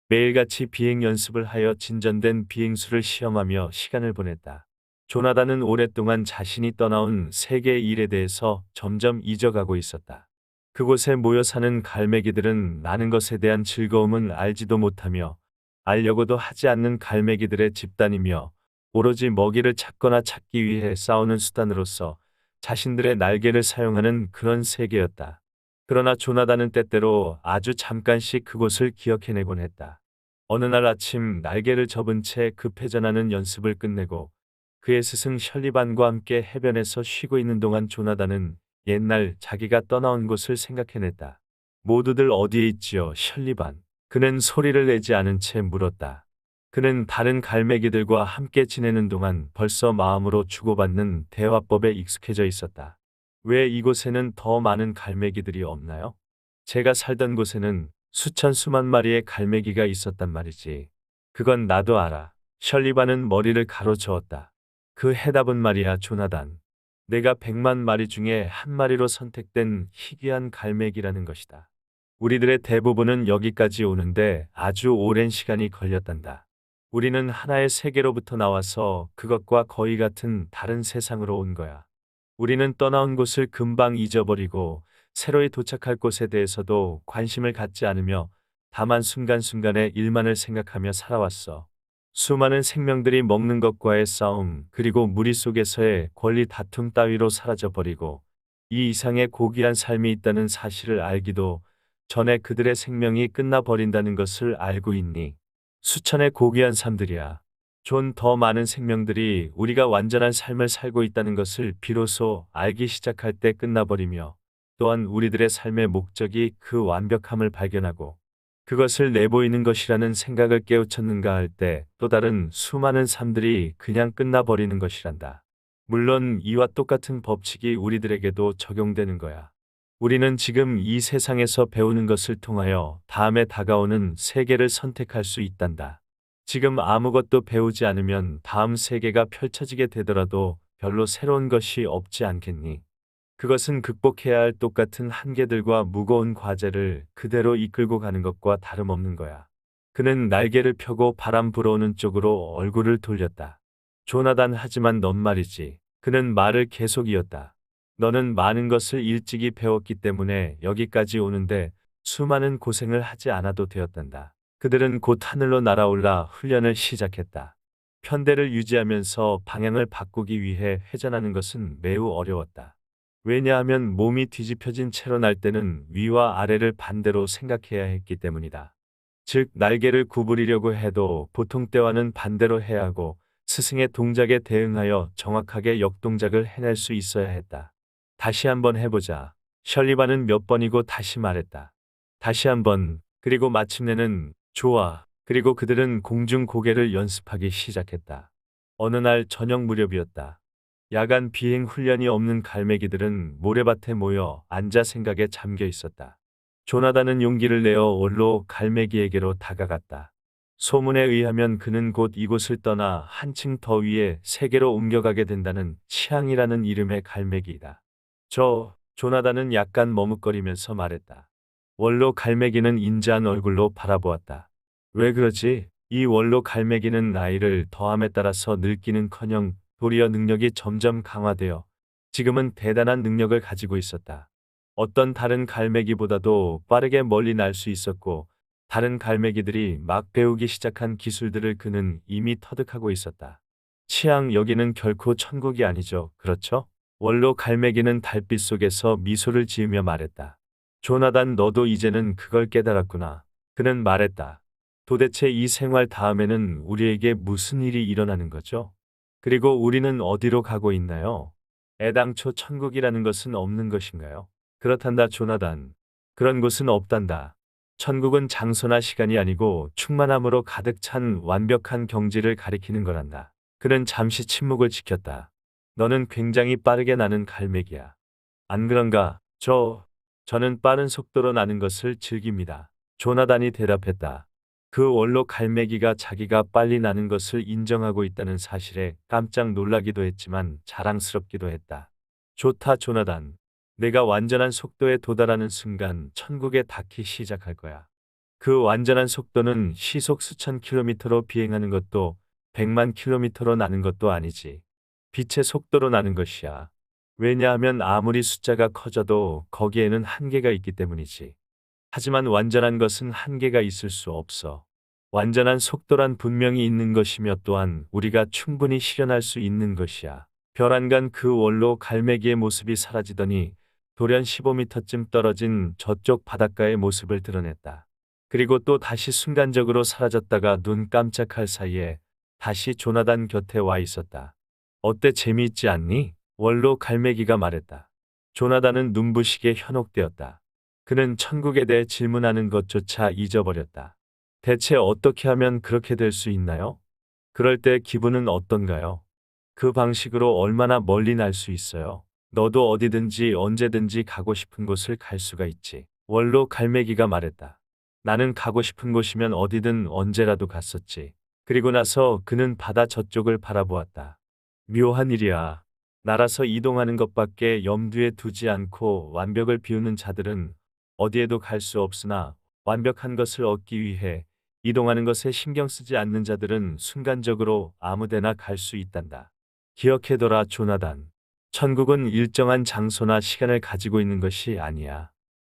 매일같이 비행 연습을 하여 진전된 비행수를 시험하며 시간을 보냈다. 조나단은 오랫동안 자신이 떠나온 세계의 일에 대해서 점점 잊어가고 있었다. 그곳에 모여 사는 갈매기들은 나는 것에 대한 즐거움은 알지도 못하며 알려고도 하지 않는 갈매기들의 집단이며 오로지 먹이를 찾거나 찾기 위해 싸우는 수단으로서 자신들의 날개를 사용하는 그런 세계였다. 그러나 조나단은 때때로 아주 잠깐씩 그곳을 기억해내곤 했다. 어느 날 아침 날개를 접은 채 급회전하는 연습을 끝내고 그의 스승 셜리반과 함께 해변에서 쉬고 있는 동안 조나단은 옛날 자기가 떠나온 곳을 생각해냈다. 모두들 어디에 있지요, 셜리반? 그는 소리를 내지 않은 채 물었다. 그는 다른 갈매기들과 함께 지내는 동안 벌써 마음으로 주고받는 대화법에 익숙해져 있었다. 왜 이곳에는 더 많은 갈매기들이 없나요? 제가 살던 곳에는 수천 수만 마리의 갈매기가 있었단 말이지. 그건 나도 알아. 셜리반은 머리를 가로저었다. 그 해답은 말이야, 조나단. 내가 100만 마리 중에 한 마리로 선택된 희귀한 갈매기라는 것이다. 우리들의 대부분은 여기까지 오는데 아주 오랜 시간이 걸렸단다. 우리는 하나의 세계로부터 나와서 그것과 거의 같은 다른 세상으로 온 거야. 우리는 떠나온 곳을 금방 잊어버리고 새로이 도착할 곳에 대해서도 관심을 갖지 않으며 다만 순간순간의 일만을 생각하며 살아왔어. 수많은 생명들이 먹는 것과의 싸움, 그리고 무리 속에서의 권리 다툼 따위로 사라져버리고 이 이상의 고귀한 삶이 있다는 사실을 알기도 전에 그들의 생명이 끝나버린다는 것을 알고 있니? 수천의 고귀한 삶들이야. 좀 더 많은 생명들이 우리가 완전한 삶을 살고 있다는 것을 비로소 알기 시작할 때 끝나버리며 또한 우리들의 삶의 목적이 그 완벽함을 발견하고 그것을 내보이는 것이라는 생각을 깨우쳤는가 할 때 또 다른 수많은 삶들이 그냥 끝나버리는 것이란다. 물론 이와 똑같은 법칙이 우리들에게도 적용되는 거야. 우리는 지금 이 세상에서 배우는 것을 통하여 다음에 다가오는 세계를 선택할 수 있단다. 지금 아무것도 배우지 않으면 다음 세계가 펼쳐지게 되더라도 별로 새로운 것이 없지 않겠니? 그것은 극복해야 할 똑같은 한계들과 무거운 과제를 그대로 이끌고 가는 것과 다름없는 거야. 그는 날개를 펴고 바람 불어오는 쪽으로 얼굴을 돌렸다. 조나단, 하지만 넌 말이지. 그는 말을 계속 이었다. 너는 많은 것을 일찍이 배웠기 때문에 여기까지 오는데 수많은 고생을 하지 않아도 되었단다. 그들은 곧 하늘로 날아올라 훈련을 시작했다. 편대를 유지하면서 방향을 바꾸기 위해 회전하는 것은 매우 어려웠다. 왜냐하면 몸이 뒤집혀진 채로 날 때는 위와 아래를 반대로 생각해야 했기 때문이다. 즉, 날개를 구부리려고 해도 보통 때와는 반대로 해야 하고 스승의 동작에 대응하여 정확하게 역동작을 해낼 수 있어야 했다. 다시 한번 해보자. 셜리반은 몇 번이고 다시 말했다. 다시 한번, 그리고 마침내는 좋아. 그리고 그들은 공중 고개를 연습하기 시작했다. 어느 날 저녁 무렵이었다. 야간 비행 훈련이 없는 갈매기들은 모래밭에 모여 앉아 생각에 잠겨 있었다. 조나단은 용기를 내어 올로 갈매기에게로 다가갔다. 소문에 의하면 그는 곧 이곳을 떠나 한층 더 위의 세계로 옮겨가게 된다는 치앙이라는 이름의 갈매기이다. 조나단은 약간 머뭇거리면서 말했다. 원로 갈매기는 인자한 얼굴로 바라보았다. 왜 그러지? 이 원로 갈매기는 나이를 더함에 따라서 늙기는커녕 도리어 능력이 점점 강화되어 지금은 대단한 능력을 가지고 있었다. 어떤 다른 갈매기보다도 빠르게 멀리 날 수 있었고 다른 갈매기들이 막 배우기 시작한 기술들을 그는 이미 터득하고 있었다. 치앙, 여기는 결코 천국이 아니죠. 그렇죠? 원로 갈매기는 달빛 속에서 미소를 지으며 말했다. 조나단, 너도 이제는 그걸 깨달았구나. 그는 말했다. 도대체 이 생활 다음에는 우리에게 무슨 일이 일어나는 거죠? 그리고 우리는 어디로 가고 있나요? 애당초 천국이라는 것은 없는 것인가요? 그렇단다, 조나단. 그런 곳은 없단다. 천국은 장소나 시간이 아니고 충만함으로 가득 찬 완벽한 경지를 가리키는 거란다. 그는 잠시 침묵을 지켰다. 너는 굉장히 빠르게 나는 갈매기야. 안 그런가? 저는 빠른 속도로 나는 것을 즐깁니다. 조나단이 대답했다. 그 원로 갈매기가 자기가 빨리 나는 것을 인정하고 있다는 사실에 깜짝 놀라기도 했지만 자랑스럽기도 했다. 좋다, 조나단. 내가 완전한 속도에 도달하는 순간 천국에 닿기 시작할 거야. 그 완전한 속도는 시속 수천 킬로미터로 비행하는 것도 100만 킬로미터로 나는 것도 아니지. 빛의 속도로 나는 것이야. 왜냐하면 아무리 숫자가 커져도 거기에는 한계가 있기 때문이지. 하지만 완전한 것은 한계가 있을 수 없어. 완전한 속도란 분명히 있는 것이며 또한 우리가 충분히 실현할 수 있는 것이야. 별안간 그 원로 갈매기의 모습이 사라지더니 돌연 15m쯤 떨어진 저쪽 바닷가의 모습을 드러냈다. 그리고 또 다시 순간적으로 사라졌다가 눈 깜짝할 사이에 다시 조나단 곁에 와 있었다. 어때 재미있지 않니? 원로 갈매기가 말했다. 조나단은 눈부시게 현혹되었다. 그는 천국에 대해 질문하는 것조차 잊어버렸다. 대체 어떻게 하면 그렇게 될 수 있나요? 그럴 때 기분은 어떤가요? 그 방식으로 얼마나 멀리 날 수 있어요? 너도 어디든지 언제든지 가고 싶은 곳을 갈 수가 있지. 원로 갈매기가 말했다. 나는 가고 싶은 곳이면 어디든 언제라도 갔었지. 그리고 나서 그는 바다 저쪽을 바라보았다. 묘한 일이야. 날아서 이동하는 것밖에 염두에 두지 않고 완벽을 비우는 자들은 어디에도 갈 수 없으나 완벽한 것을 얻기 위해 이동하는 것에 신경 쓰지 않는 자들은 순간적으로 아무데나 갈 수 있단다. 기억해둬라, 조나단. 천국은 일정한 장소나 시간을 가지고 있는 것이 아니야.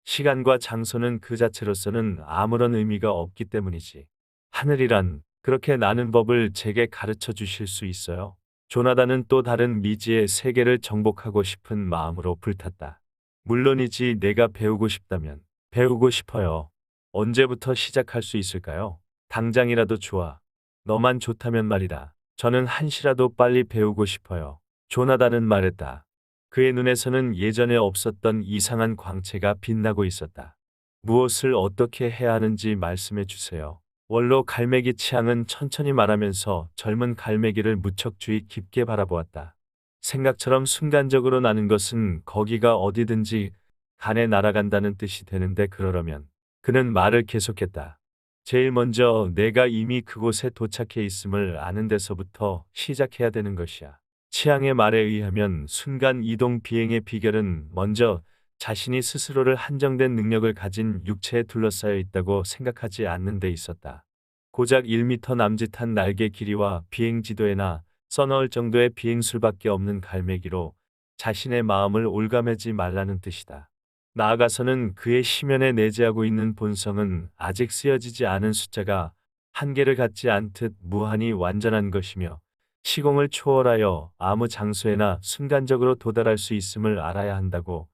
시간과 장소는 그 자체로서는 아무런 의미가 없기 때문이지. 하늘이란 그렇게 나는 법을 제게 가르쳐 주실 수 있어요? 조나단은 또 다른 미지의 세계를 정복하고 싶은 마음으로 불탔다. 물론이지 내가 배우고 싶다면 배우고 싶어요. 언제부터 시작할 수 있을까요? 당장이라도 좋아. 너만 좋다면 말이다. 저는 한시라도 빨리 배우고 싶어요. 조나단은 말했다. 그의 눈에서는 예전에 없었던 이상한 광채가 빛나고 있었다. 무엇을 어떻게 해야 하는지 말씀해 주세요. 원로 갈매기 치앙은 천천히 말하면서 젊은 갈매기를 무척 주의 깊게 바라보았다. 생각처럼 순간적으로 나는 것은 거기가 어디든지 간에 날아간다는 뜻이 되는데 그러려면 그는 말을 계속했다. 제일 먼저 내가 이미 그곳에 도착해 있음을 아는 데서부터 시작해야 되는 것이야. 치앙의 말에 의하면 순간 이동 비행의 비결은 먼저 자신이 스스로를 한정된 능력을 가진 육체에 둘러싸여 있다고 생각하지 않는 데 있었다. 고작 1m 남짓한 날개 길이와 비행 지도에나 써넣을 정도의 비행술밖에 없는 갈매기로 자신의 마음을 올가매지 말라는 뜻이다. 나아가서는 그의 심연에 내재하고 있는 본성은 아직 쓰여지지 않은 숫자가 한계를 갖지 않듯 무한히 완전한 것이며 시공을 초월하여 아무 장소에나 순간적으로 도달할 수 있음을 알아야 한다고.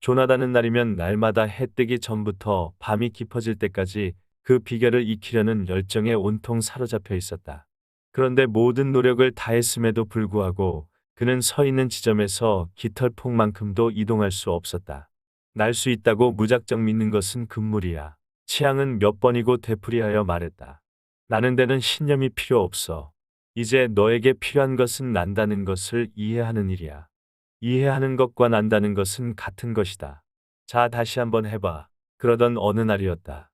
조나단은 날이면 날마다 해 뜨기 전부터 밤이 깊어질 때까지 그 비결을 익히려는 열정에 온통 사로잡혀 있었다. 그런데 모든 노력을 다했음에도 불구하고 그는 서 있는 지점에서 깃털폭만큼도 이동할 수 없었다. 날 수 있다고 무작정 믿는 것은 금물이야. 치앙은 몇 번이고 되풀이하여 말했다. 나는 데는 신념이 필요 없어. 이제 너에게 필요한 것은 난다는 것을 이해하는 일이야. 이해하는 것과 난다는 것은 같은 것이다. 자, 다시 한번 해봐. 그러던 어느 날이었다.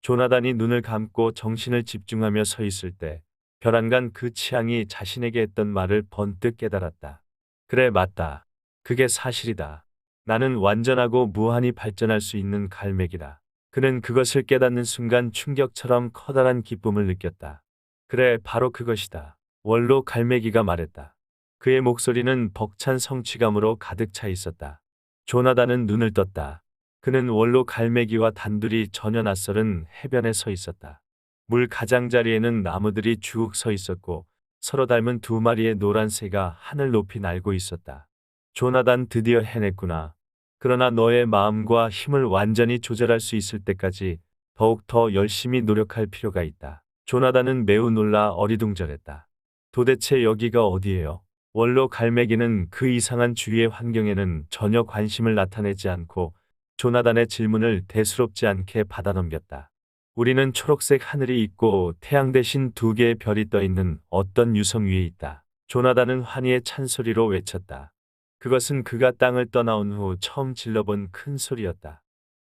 조나단이 눈을 감고 정신을 집중하며 서 있을 때 별안간 그 치앙이 자신에게 했던 말을 번뜩 깨달았다. 그래, 맞다. 그게 사실이다. 나는 완전하고 무한히 발전할 수 있는 갈매기다. 그는 그것을 깨닫는 순간 충격처럼 커다란 기쁨을 느꼈다. 그래, 바로 그것이다. 원로 갈매기가 말했다. 그의 목소리는 벅찬 성취감으로 가득 차 있었다. 조나단은 눈을 떴다. 그는 원로 갈매기와 단둘이 전혀 낯설은 해변에 서 있었다. 물 가장자리에는 나무들이 쭉 서 있었고 서로 닮은 두 마리의 노란 새가 하늘 높이 날고 있었다. 조나단, 드디어 해냈구나. 그러나 너의 마음과 힘을 완전히 조절할 수 있을 때까지 더욱 더 열심히 노력할 필요가 있다. 조나단은 매우 놀라 어리둥절했다. 도대체 여기가 어디예요? 원로 갈매기는 그 이상한 주위의 환경에는 전혀 관심을 나타내지 않고 조나단의 질문을 대수롭지 않게 받아넘겼다. 우리는 초록색 하늘이 있고 태양 대신 두 개의 별이 떠 있는 어떤 유성 위에 있다. 조나단은 환희의 찬소리로 외쳤다. 그것은 그가 땅을 떠나온 후 처음 질러본 큰 소리였다.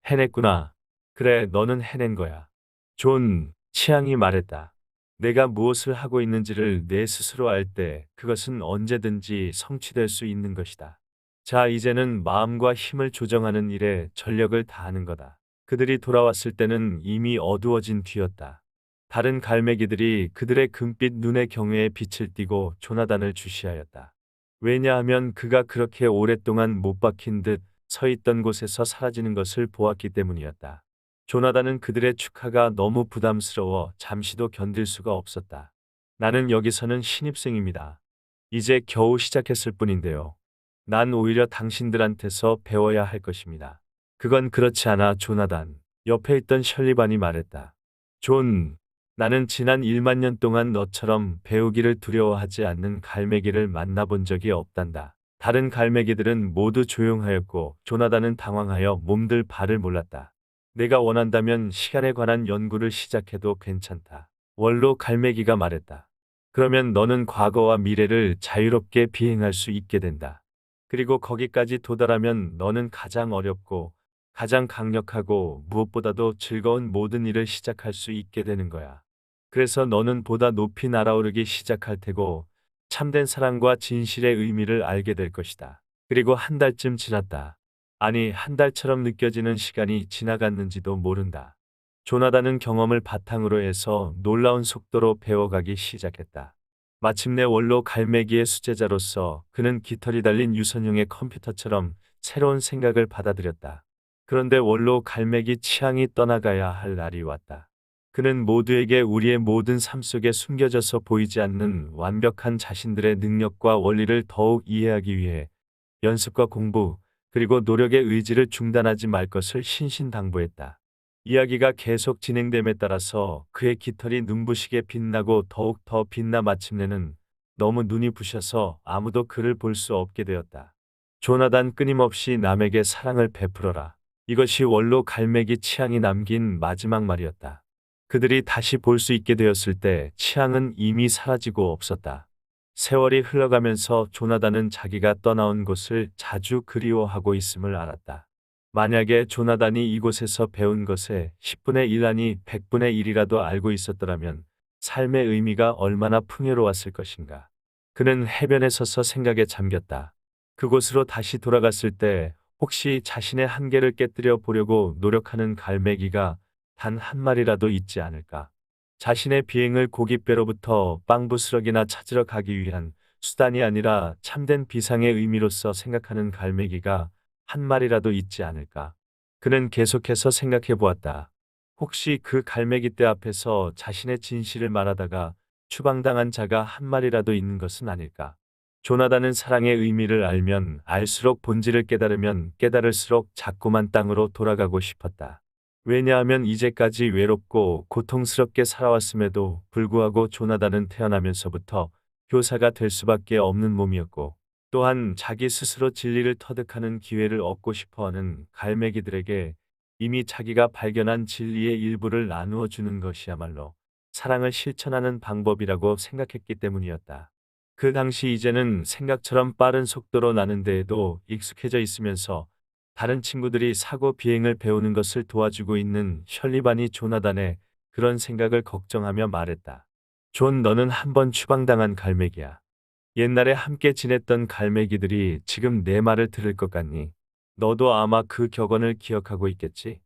해냈구나. 그래, 너는 해낸 거야. 존, 치앙이 말했다. 내가 무엇을 하고 있는지를 내 스스로 알 때 그것은 언제든지 성취될 수 있는 것이다. 자, 이제는 마음과 힘을 조정하는 일에 전력을 다하는 거다. 그들이 돌아왔을 때는 이미 어두워진 뒤였다. 다른 갈매기들이 그들의 금빛 눈의 경외에 빛을 띠고 조나단을 주시하였다. 왜냐하면 그가 그렇게 오랫동안 못 박힌 듯 서 있던 곳에서 사라지는 것을 보았기 때문이었다. 조나단은 그들의 축하가 너무 부담스러워 잠시도 견딜 수가 없었다. 나는 여기서는 신입생입니다. 이제 겨우 시작했을 뿐인데요. 난 오히려 당신들한테서 배워야 할 것입니다. 그건 그렇지 않아, 조나단. 옆에 있던 셜리반이 말했다. 존, 나는 지난 1만 년 동안 너처럼 배우기를 두려워하지 않는 갈매기를 만나본 적이 없단다. 다른 갈매기들은 모두 조용하였고 조나단은 당황하여 몸들 바를 몰랐다. 내가 원한다면 시간에 관한 연구를 시작해도 괜찮다. 원로 갈매기가 말했다. 그러면 너는 과거와 미래를 자유롭게 비행할 수 있게 된다. 그리고 거기까지 도달하면 너는 가장 어렵고 가장 강력하고 무엇보다도 즐거운 모든 일을 시작할 수 있게 되는 거야. 그래서 너는 보다 높이 날아오르기 시작할 테고 참된 사랑과 진실의 의미를 알게 될 것이다. 그리고 한 달쯤 지났다. 아니, 한 달처럼 느껴지는 시간이 지나갔는지도 모른다. 조나단은 경험을 바탕으로 해서 놀라운 속도로 배워가기 시작했다. 마침내 원로 갈매기의 수제자로서 그는 깃털이 달린 유선형의 컴퓨터처럼 새로운 생각을 받아들였다. 그런데 원로 갈매기 취향이 떠나가야 할 날이 왔다. 그는 모두에게 우리의 모든 삶 속에 숨겨져서 보이지 않는 완벽한 자신들의 능력과 원리를 더욱 이해하기 위해 연습과 공부, 그리고 노력의 의지를 중단하지 말 것을 신신당부했다. 이야기가 계속 진행됨에 따라서 그의 깃털이 눈부시게 빛나고 더욱 더 빛나 마침내는 너무 눈이 부셔서 아무도 그를 볼 수 없게 되었다. 조나단, 끊임없이 남에게 사랑을 베풀어라. 이것이 원로 갈매기 취향이 남긴 마지막 말이었다. 그들이 다시 볼 수 있게 되었을 때 취향은 이미 사라지고 없었다. 세월이 흘러가면서 조나단은 자기가 떠나온 곳을 자주 그리워하고 있음을 알았다. 만약에 조나단이 이곳에서 배운 것의 10분의 1 아니 100분의 1이라도 알고 있었더라면 삶의 의미가 얼마나 풍요로웠을 것인가. 그는 해변에 서서 생각에 잠겼다. 그곳으로 다시 돌아갔을 때 혹시 자신의 한계를 깨뜨려 보려고 노력하는 갈매기가 단 한 마리라도 있지 않을까. 자신의 비행을 고깃배로부터 빵부스러기나 찾으러 가기 위한 수단이 아니라 참된 비상의 의미로서 생각하는 갈매기가 한 마리라도 있지 않을까. 그는 계속해서 생각해 보았다. 혹시 그 갈매기 떼 앞에서 자신의 진실을 말하다가 추방당한 자가 한 마리라도 있는 것은 아닐까. 조나단은 사랑의 의미를 알면 알수록 본질을 깨달으면 깨달을수록 자꾸만 땅으로 돌아가고 싶었다. 왜냐하면 이제까지 외롭고 고통스럽게 살아왔음에도 불구하고 조나단은 태어나면서부터 교사가 될 수밖에 없는 몸이었고 또한 자기 스스로 진리를 터득하는 기회를 얻고 싶어하는 갈매기들에게 이미 자기가 발견한 진리의 일부를 나누어 주는 것이야말로 사랑을 실천하는 방법이라고 생각했기 때문이었다. 그 당시 이제는 생각처럼 빠른 속도로 나는 데에도 익숙해져 있으면서 다른 친구들이 사고 비행을 배우는 것을 도와주고 있는 셜리반이 조나단의 그런 생각을 걱정하며 말했다. 존, 너는 한 번 추방당한 갈매기야. 옛날에 함께 지냈던 갈매기들이 지금 내 말을 들을 것 같니? 너도 아마 그 격언을 기억하고 있겠지?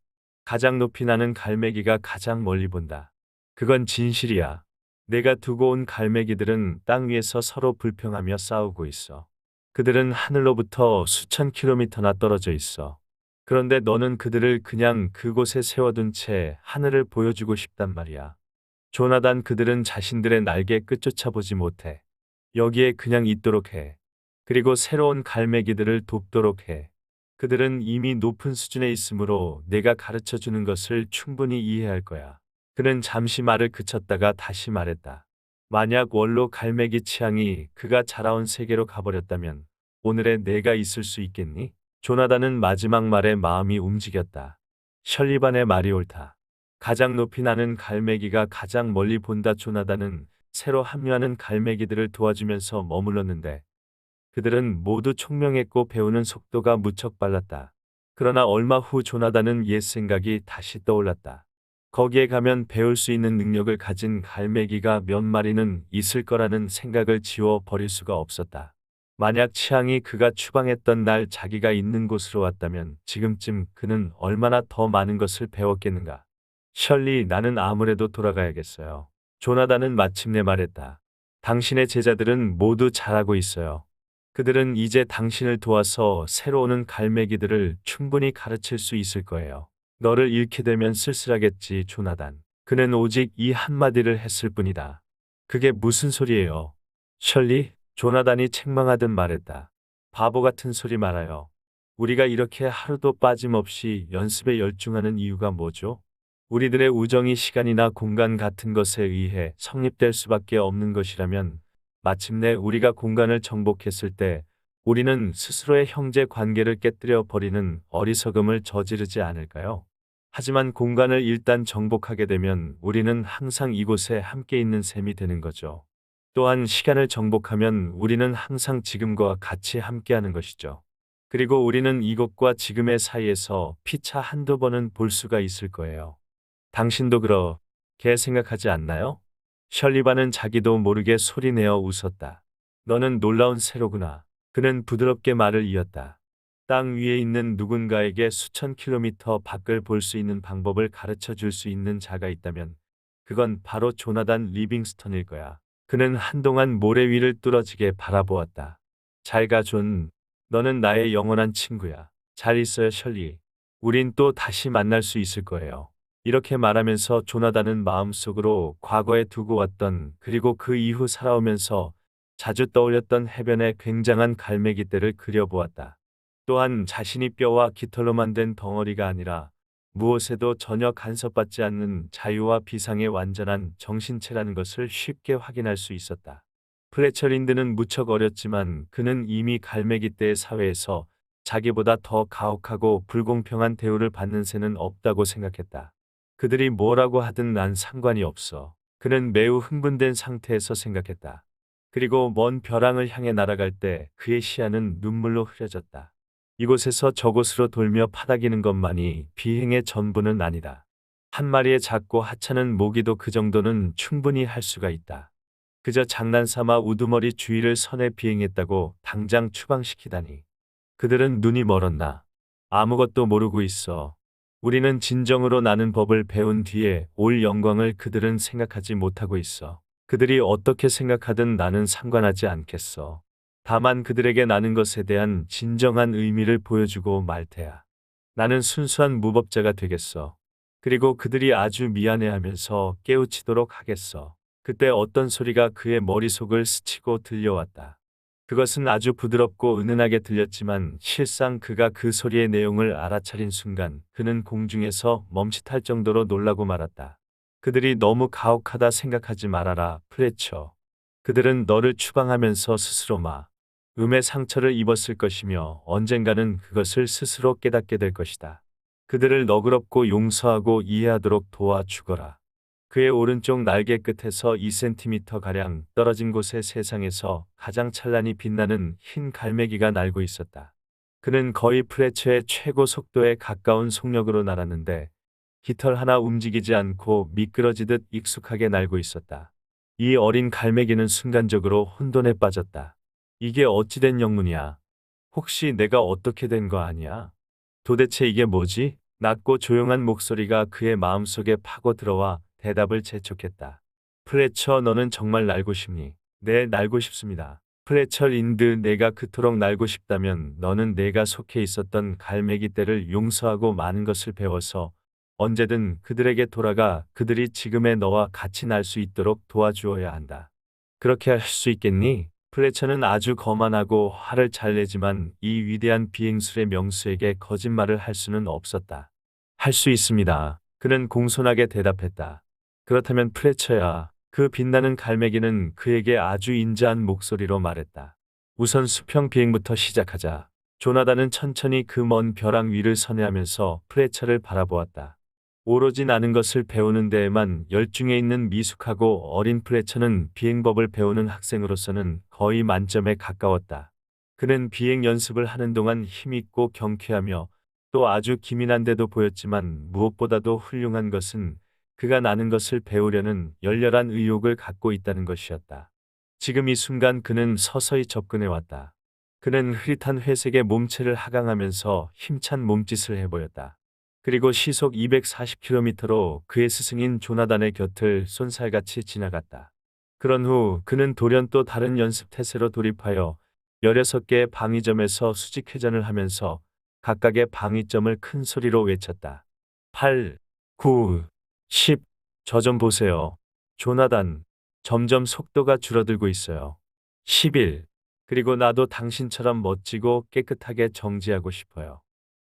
가장 높이 나는 갈매기가 가장 멀리 본다. 그건 진실이야. 내가 두고 온 갈매기들은 땅 위에서 서로 불평하며 싸우고 있어. 그들은 하늘로부터 수천 킬로미터나 떨어져 있어. 그런데 너는 그들을 그냥 그곳에 세워둔 채 하늘을 보여주고 싶단 말이야. 조나단, 그들은 자신들의 날개 끝조차 보지 못해. 여기에 그냥 있도록 해. 그리고 새로운 갈매기들을 돕도록 해. 그들은 이미 높은 수준에 있으므로 내가 가르쳐 주는 것을 충분히 이해할 거야. 그는 잠시 말을 그쳤다가 다시 말했다. 만약 원로 갈매기 취향이 그가 자라온 세계로 가버렸다면 오늘의 내가 있을 수 있겠니? 조나단은 마지막 말에 마음이 움직였다. 셜리반의 말이 옳다. 가장 높이 나는 갈매기가 가장 멀리 본다. 조나단은 새로 합류하는 갈매기들을 도와주면서 머물렀는데 그들은 모두 총명했고 배우는 속도가 무척 빨랐다. 그러나 얼마 후 조나단은 옛 생각이 다시 떠올랐다. 거기에 가면 배울 수 있는 능력을 가진 갈매기가 몇 마리는 있을 거라는 생각을 지워 버릴 수가 없었다. 만약 취향이 그가 추방했던 날 자기가 있는 곳으로 왔다면 지금쯤 그는 얼마나 더 많은 것을 배웠겠는가. 셜리, 나는 아무래도 돌아가야겠어요. 조나단은 마침내 말했다. 당신의 제자들은 모두 잘하고 있어요. 그들은 이제 당신을 도와서 새로 오는 갈매기들을 충분히 가르칠 수 있을 거예요. 너를 잃게 되면 쓸쓸하겠지, 조나단. 그는 오직 이 한마디를 했을 뿐이다. 그게 무슨 소리예요? 셜리, 조나단이 책망하듯 말했다. 바보 같은 소리 말아요. 우리가 이렇게 하루도 빠짐없이 연습에 열중하는 이유가 뭐죠? 우리들의 우정이 시간이나 공간 같은 것에 의해 성립될 수밖에 없는 것이라면 마침내 우리가 공간을 정복했을 때 우리는 스스로의 형제 관계를 깨뜨려 버리는 어리석음을 저지르지 않을까요? 하지만 공간을 일단 정복하게 되면 우리는 항상 이곳에 함께 있는 셈이 되는 거죠. 또한 시간을 정복하면 우리는 항상 지금과 같이 함께하는 것이죠. 그리고 우리는 이곳과 지금의 사이에서 피차 한두 번은 볼 수가 있을 거예요. 당신도 그렇게 생각하지 않나요? 셜리반은 자기도 모르게 소리내어 웃었다. 너는 놀라운 새로구나. 그는 부드럽게 말을 이었다. 땅 위에 있는 누군가에게 수천 킬로미터 밖을 볼 수 있는 방법을 가르쳐 줄 수 있는 자가 있다면 그건 바로 조나단 리빙스턴일 거야. 그는 한동안 모래 위를 뚫어지게 바라보았다. 잘 가, 존. 너는 나의 영원한 친구야. 잘 있어요, 셜리. 우린 또 다시 만날 수 있을 거예요. 이렇게 말하면서 조나단은 마음속으로 과거에 두고 왔던 그리고 그 이후 살아오면서 자주 떠올렸던 해변의 굉장한 갈매기떼를 그려보았다. 또한 자신이 뼈와 깃털로 만든 덩어리가 아니라 무엇에도 전혀 간섭받지 않는 자유와 비상의 완전한 정신체라는 것을 쉽게 확인할 수 있었다. 플래처 린드는 무척 어렸지만 그는 이미 갈매기떼의 사회에서 자기보다 더 가혹하고 불공평한 대우를 받는 새는 없다고 생각했다. 그들이 뭐라고 하든 난 상관이 없어. 그는 매우 흥분된 상태에서 생각했다. 그리고 먼 벼랑을 향해 날아갈 때 그의 시야는 눈물로 흐려졌다. 이곳에서 저곳으로 돌며 파닥이는 것만이 비행의 전부는 아니다. 한 마리의 작고 하찮은 모기도 그 정도는 충분히 할 수가 있다. 그저 장난삼아 우두머리 주위를 선해 비행했다고 당장 추방시키다니. 그들은 눈이 멀었나? 아무것도 모르고 있어. 우리는 진정으로 나는 법을 배운 뒤에 올 영광을 그들은 생각하지 못하고 있어. 그들이 어떻게 생각하든 나는 상관하지 않겠어. 다만 그들에게 나는 것에 대한 진정한 의미를 보여주고 말 테야. 나는 순수한 무법자가 되겠어. 그리고 그들이 아주 미안해하면서 깨우치도록 하겠어. 그때 어떤 소리가 그의 머릿속을 스치고 들려왔다. 그것은 아주 부드럽고 은은하게 들렸지만 실상 그가 그 소리의 내용을 알아차린 순간 그는 공중에서 멈칫할 정도로 놀라고 말았다. 그들이 너무 가혹하다 생각하지 말아라, 플래처. 그들은 너를 추방하면서 스스로 음의 상처를 입었을 것이며 언젠가는 그것을 스스로 깨닫게 될 것이다. 그들을 너그럽고 용서하고 이해하도록 도와주거라. 그의 오른쪽 날개 끝에서 2cm가량 떨어진 곳의 세상에서 가장 찬란히 빛나는 흰 갈매기가 날고 있었다. 그는 거의 플래처의 최고 속도에 가까운 속력으로 날았는데 깃털 하나 움직이지 않고 미끄러지듯 익숙하게 날고 있었다. 이 어린 갈매기는 순간적으로 혼돈에 빠졌다. 이게 어찌된 영문이야? 혹시 내가 어떻게 된 거 아니야? 도대체 이게 뭐지? 낮고 조용한 목소리가 그의 마음속에 파고 들어와 대답을 재촉했다. 플래처, 너는 정말 날고 싶니? 네, 날고 싶습니다. 플래처 린드, 내가 그토록 날고 싶다면 너는 내가 속해 있었던 갈매기 떼를 용서하고 많은 것을 배워서 언제든 그들에게 돌아가 그들이 지금의 너와 같이 날 수 있도록 도와주어야 한다. 그렇게 할 수 있겠니? 플래처는 아주 거만하고 화를 잘 내지만 이 위대한 비행술의 명수에게 거짓말을 할 수는 없었다. 할 수 있습니다. 그는 공손하게 대답했다. 그렇다면 플래처야. 그 빛나는 갈매기는 그에게 아주 인자한 목소리로 말했다. 우선 수평 비행부터 시작하자. 조나단은 천천히 그 먼 벼랑 위를 선회하면서 플래처를 바라보았다. 오로지 나는 것을 배우는 데에만 열중해 있는 미숙하고 어린 플래처는 비행법을 배우는 학생으로서는 거의 만점에 가까웠다. 그는 비행 연습을 하는 동안 힘있고 경쾌하며 또 아주 기민한데도 보였지만 무엇보다도 훌륭한 것은 그가 나는 것을 배우려는 열렬한 의욕을 갖고 있다는 것이었다. 지금 이 순간 그는 서서히 접근해 왔다. 그는 흐릿한 회색의 몸체를 하강하면서 힘찬 몸짓을 해보였다. 그리고 시속 240km로 그의 스승인 조나단의 곁을 쏜살같이 지나갔다. 그런 후 그는 돌연 또 다른 연습 태세로 돌입하여 16개의 방위점에서 수직회전을 하면서 각각의 방위점을 큰 소리로 외쳤다. 8, 9, 10. 저 좀 보세요. 조나단, 점점 속도가 줄어들고 있어요. 11. 그리고 나도 당신처럼 멋지고 깨끗하게 정지하고 싶어요.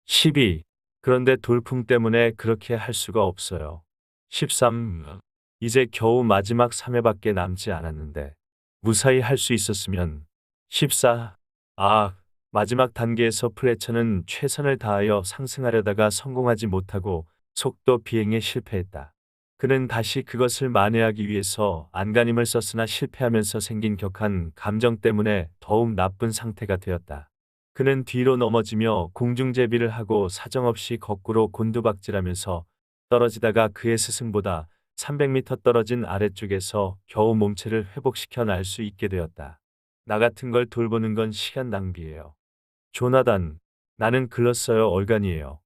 12. 그런데 돌풍 때문에 그렇게 할 수가 없어요. 13. 이제 겨우 마지막 3회밖에 남지 않았는데 무사히 할 수 있었으면. 14. 아, 마지막 단계에서 플래처는 최선을 다하여 상승하려다가 성공하지 못하고 속도 비행에 실패했다. 그는 다시 그것을 만회하기 위해서 안간힘을 썼으나 실패하면서 생긴 격한 감정 때문에 더욱 나쁜 상태가 되었다. 그는 뒤로 넘어지며 공중제비를 하고 사정없이 거꾸로 곤두박질하면서 떨어지다가 그의 스승보다 300m 떨어진 아래쪽에서 겨우 몸체를 회복시켜 날 수 있게 되었다. 나 같은 걸 돌보는 건 시간 낭비예요. 조나단, 나는 글렀어요. 얼간이에요.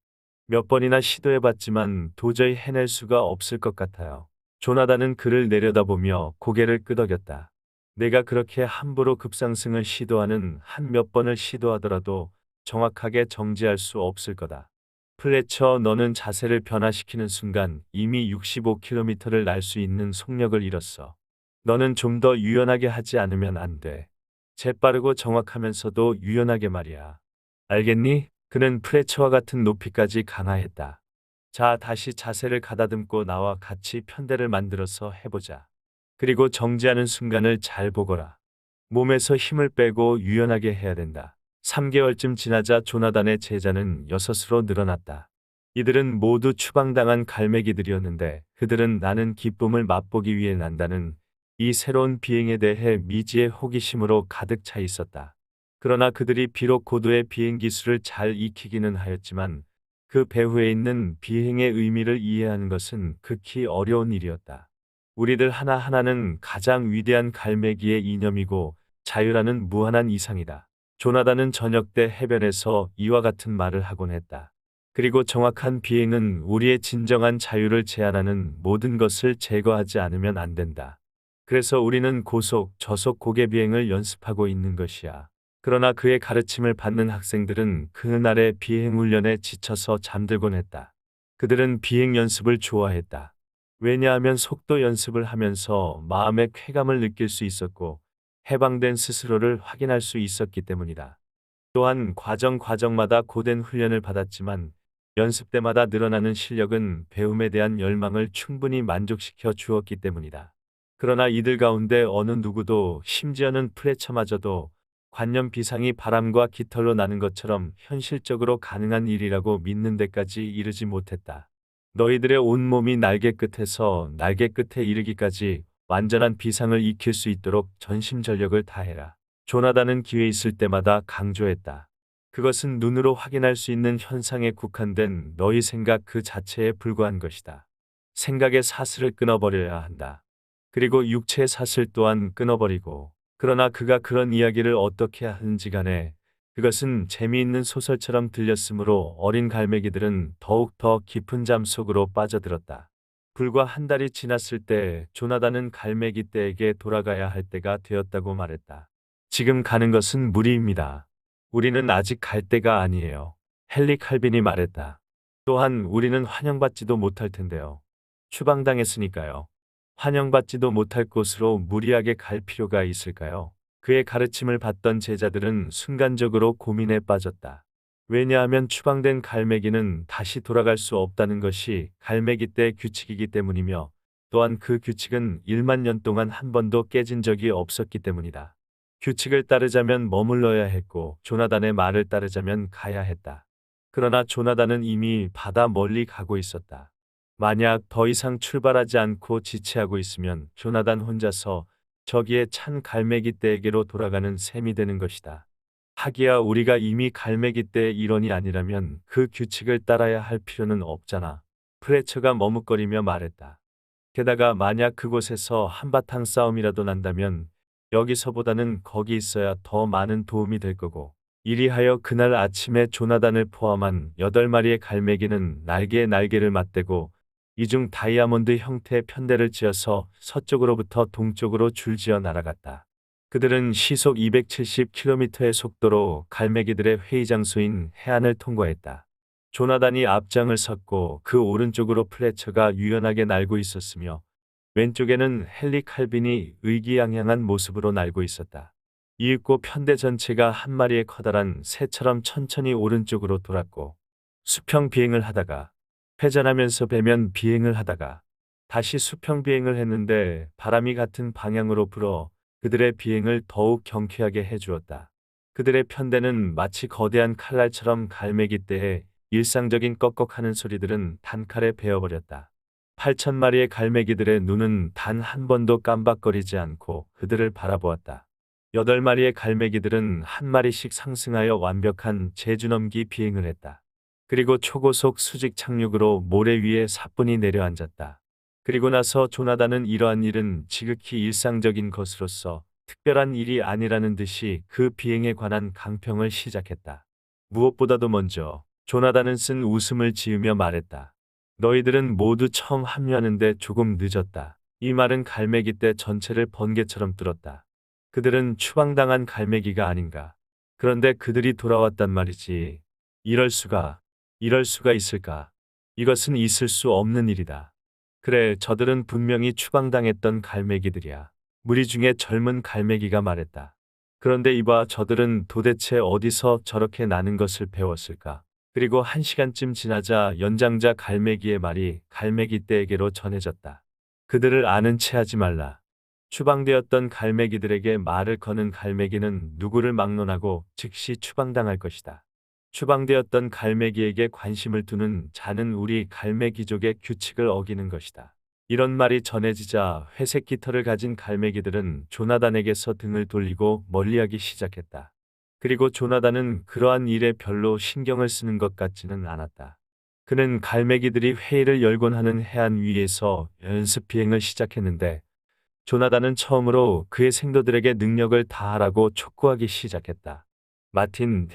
몇 번이나 시도해봤지만 도저히 해낼 수가 없을 것 같아요. 조나단은 그를 내려다보며 고개를 끄덕였다. 내가 그렇게 함부로 급상승을 시도하는 한 몇 번을 시도하더라도 정확하게 정지할 수 없을 거다. 플래처, 너는 자세를 변화시키는 순간 이미 65km를 날 수 있는 속력을 잃었어. 너는 좀 더 유연하게 하지 않으면 안 돼. 재빠르고 정확하면서도 유연하게 말이야. 알겠니? 그는 플래처와 같은 높이까지 강화했다. 자, 다시 자세를 가다듬고 나와 같이 편대를 만들어서 해보자. 그리고 정지하는 순간을 잘 보거라. 몸에서 힘을 빼고 유연하게 해야 된다. 3개월쯤 지나자 조나단의 제자는 6으로 늘어났다. 이들은 모두 추방당한 갈매기들이었는데 그들은 나는 기쁨을 맛보기 위해 난다는 이 새로운 비행에 대해 미지의 호기심으로 가득 차 있었다. 그러나 그들이 비록 고도의 비행 기술을 잘 익히기는 하였지만 그 배후에 있는 비행의 의미를 이해하는 것은 극히 어려운 일이었다. 우리들 하나하나는 가장 위대한 갈매기의 이념이고 자유라는 무한한 이상이다. 조나단은 저녁 때 해변에서 이와 같은 말을 하곤 했다. 그리고 정확한 비행은 우리의 진정한 자유를 제한하는 모든 것을 제거하지 않으면 안 된다. 그래서 우리는 고속, 저속 고개 비행을 연습하고 있는 것이야. 그러나 그의 가르침을 받는 학생들은 그날의 비행 훈련에 지쳐서 잠들곤 했다. 그들은 비행 연습을 좋아했다. 왜냐하면 속도 연습을 하면서 마음의 쾌감을 느낄 수 있었고 해방된 스스로를 확인할 수 있었기 때문이다. 또한 과정마다 고된 훈련을 받았지만 연습 때마다 늘어나는 실력은 배움에 대한 열망을 충분히 만족시켜 주었기 때문이다. 그러나 이들 가운데 어느 누구도, 심지어는 플래처마저도 관념 비상이 바람과 깃털로 나는 것처럼 현실적으로 가능한 일이라고 믿는 데까지 이르지 못했다. 너희들의 온몸이 날개 끝에서 날개 끝에 이르기까지 완전한 비상을 익힐 수 있도록 전심전력을 다해라. 조나단은 기회 있을 때마다 강조했다. 그것은 눈으로 확인할 수 있는 현상에 국한된 너희 생각 그 자체에 불과한 것이다. 생각의 사슬을 끊어버려야 한다. 그리고 육체의 사슬 또한 끊어버리고. 그러나 그가 그런 이야기를 어떻게 하는지 간에 그것은 재미있는 소설처럼 들렸으므로 어린 갈매기들은 더욱 더 깊은 잠 속으로 빠져들었다. 불과 한 달이 지났을 때 조나단은 갈매기 떼에게 돌아가야 할 때가 되었다고 말했다. 지금 가는 것은 무리입니다. 우리는 아직 갈 때가 아니에요. 헨리 칼빈이 말했다. 또한 우리는 환영받지도 못할 텐데요. 추방당했으니까요. 환영받지도 못할 곳으로 무리하게 갈 필요가 있을까요? 그의 가르침을 받던 제자들은 순간적으로 고민에 빠졌다. 왜냐하면 추방된 갈매기는 다시 돌아갈 수 없다는 것이 갈매기 떼의 규칙이기 때문이며 또한 그 규칙은 1만 년 동안 한 번도 깨진 적이 없었기 때문이다. 규칙을 따르자면 머물러야 했고 조나단의 말을 따르자면 가야 했다. 그러나 조나단은 이미 바다 멀리 가고 있었다. 만약 더 이상 출발하지 않고 지체하고 있으면 조나단 혼자서 저기에 찬 갈매기 떼에게로 돌아가는 셈이 되는 것이다. 하기야 우리가 이미 갈매기 떼의 일원이 아니라면 그 규칙을 따라야 할 필요는 없잖아. 프레처가 머뭇거리며 말했다. 게다가 만약 그곳에서 한바탕 싸움이라도 난다면 여기서보다는 거기 있어야 더 많은 도움이 될 거고. 이리하여 그날 아침에 조나단을 포함한 8마리의 갈매기는 날개에 날개를 맞대고 이중 다이아몬드 형태의 편대를 지어서 서쪽으로부터 동쪽으로 줄지어 날아갔다. 그들은 시속 270km의 속도로 갈매기들의 회의 장소인 해안을 통과했다. 조나단이 앞장을 섰고 그 오른쪽으로 플래처가 유연하게 날고 있었으며 왼쪽에는 헨리 칼빈이 의기양양한 모습으로 날고 있었다. 이윽고 편대 전체가 한 마리의 커다란 새처럼 천천히 오른쪽으로 돌았고 수평 비행을 하다가 회전하면서 배면 비행을 하다가 다시 수평 비행을 했는데 바람이 같은 방향으로 불어 그들의 비행을 더욱 경쾌하게 해주었다. 그들의 편대는 마치 거대한 칼날처럼 갈매기 떼에 일상적인 꺽꺽하는 소리들은 단칼에 베어버렸다. 8,000마리의 갈매기들의 눈은 단 한 번도 깜박거리지 않고 그들을 바라보았다. 8마리의 갈매기들은 한 마리씩 상승하여 완벽한 제주넘기 비행을 했다. 그리고 초고속 수직 착륙으로 모래 위에 사뿐히 내려앉았다. 그리고 나서 조나단은 이러한 일은 지극히 일상적인 것으로서 특별한 일이 아니라는 듯이 그 비행에 관한 강평을 시작했다. 무엇보다도 먼저 조나단은 쓴 웃음을 지으며 말했다. 너희들은 모두 처음 합류하는데 조금 늦었다. 이 말은 갈매기 떼 전체를 번개처럼 뚫었다. 그들은 추방당한 갈매기가 아닌가. 그런데 그들이 돌아왔단 말이지. 이럴 수가, 이럴 수가 있을까. 이것은 있을 수 없는 일이다. 그래, 저들은 분명히 추방당했던 갈매기들이야. 무리 중에 젊은 갈매기가 말했다. 그런데 이봐, 저들은 도대체 어디서 저렇게 나는 것을 배웠을까? 그리고 1시간쯤 지나자 연장자 갈매기의 말이 갈매기 떼에게로 전해졌다. 그들을 아는 체 하지 말라. 추방되었던 갈매기들에게 말을 거는 갈매기는 누구를 막론하고 즉시 추방당할 것이다. 추방되었던 갈매기에게 관심을 두는 자는 우리 갈매기족의 규칙을 어기는 것이다. 이런 말이 전해지자 회색 깃털을 가진 갈매기들은 조나단에게서 등을 돌리고 멀리하기 시작했다. 그리고 조나단은 그러한 일에 별로 신경을 쓰는 것 같지는 않았다. 그는 갈매기들이 회의를 열곤 하는 해안 위에서 연습 비행을 시작했는데 조나단은 처음으로 그의 생도들에게 능력을 다하라고 촉구하기 시작했다. 마틴,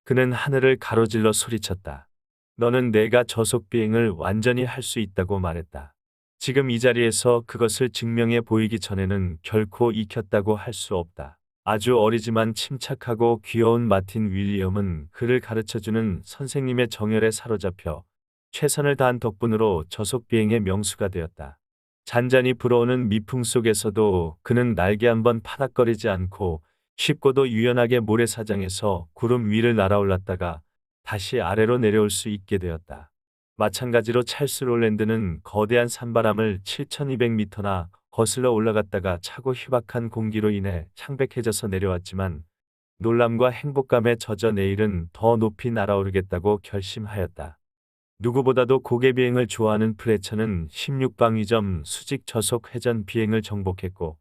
그는 하늘을 가로질러 소리쳤다. 너는 내가 저속 비행을 완전히 할 수 있다고 말했다. 지금 이 자리에서 그것을 증명해 보이기 전에는 결코 익혔다고 할 수 없다. 아주 어리지만 침착하고 귀여운 마틴 윌리엄은 그를 가르쳐주는 선생님의 정열에 사로잡혀 최선을 다한 덕분으로 저속 비행의 명수가 되었다. 잔잔히 불어오는 미풍 속에서도 그는 날개 한번 파닥거리지 않고 쉽고도 유연하게 모래사장에서 구름 위를 날아올랐다가 다시 아래로 내려올 수 있게 되었다. 마찬가지로 찰스 롤랜드는 거대한 산바람을 7,200m나 거슬러 올라갔다가 차고 휘박한 공기로 인해 창백해져서 내려왔지만 놀람과 행복감에 젖어 내일은 더 높이 날아오르겠다고 결심하였다. 누구보다도 고개 비행을 좋아하는 플래처는 16방위점 수직 저속 회전 비행을 정복했고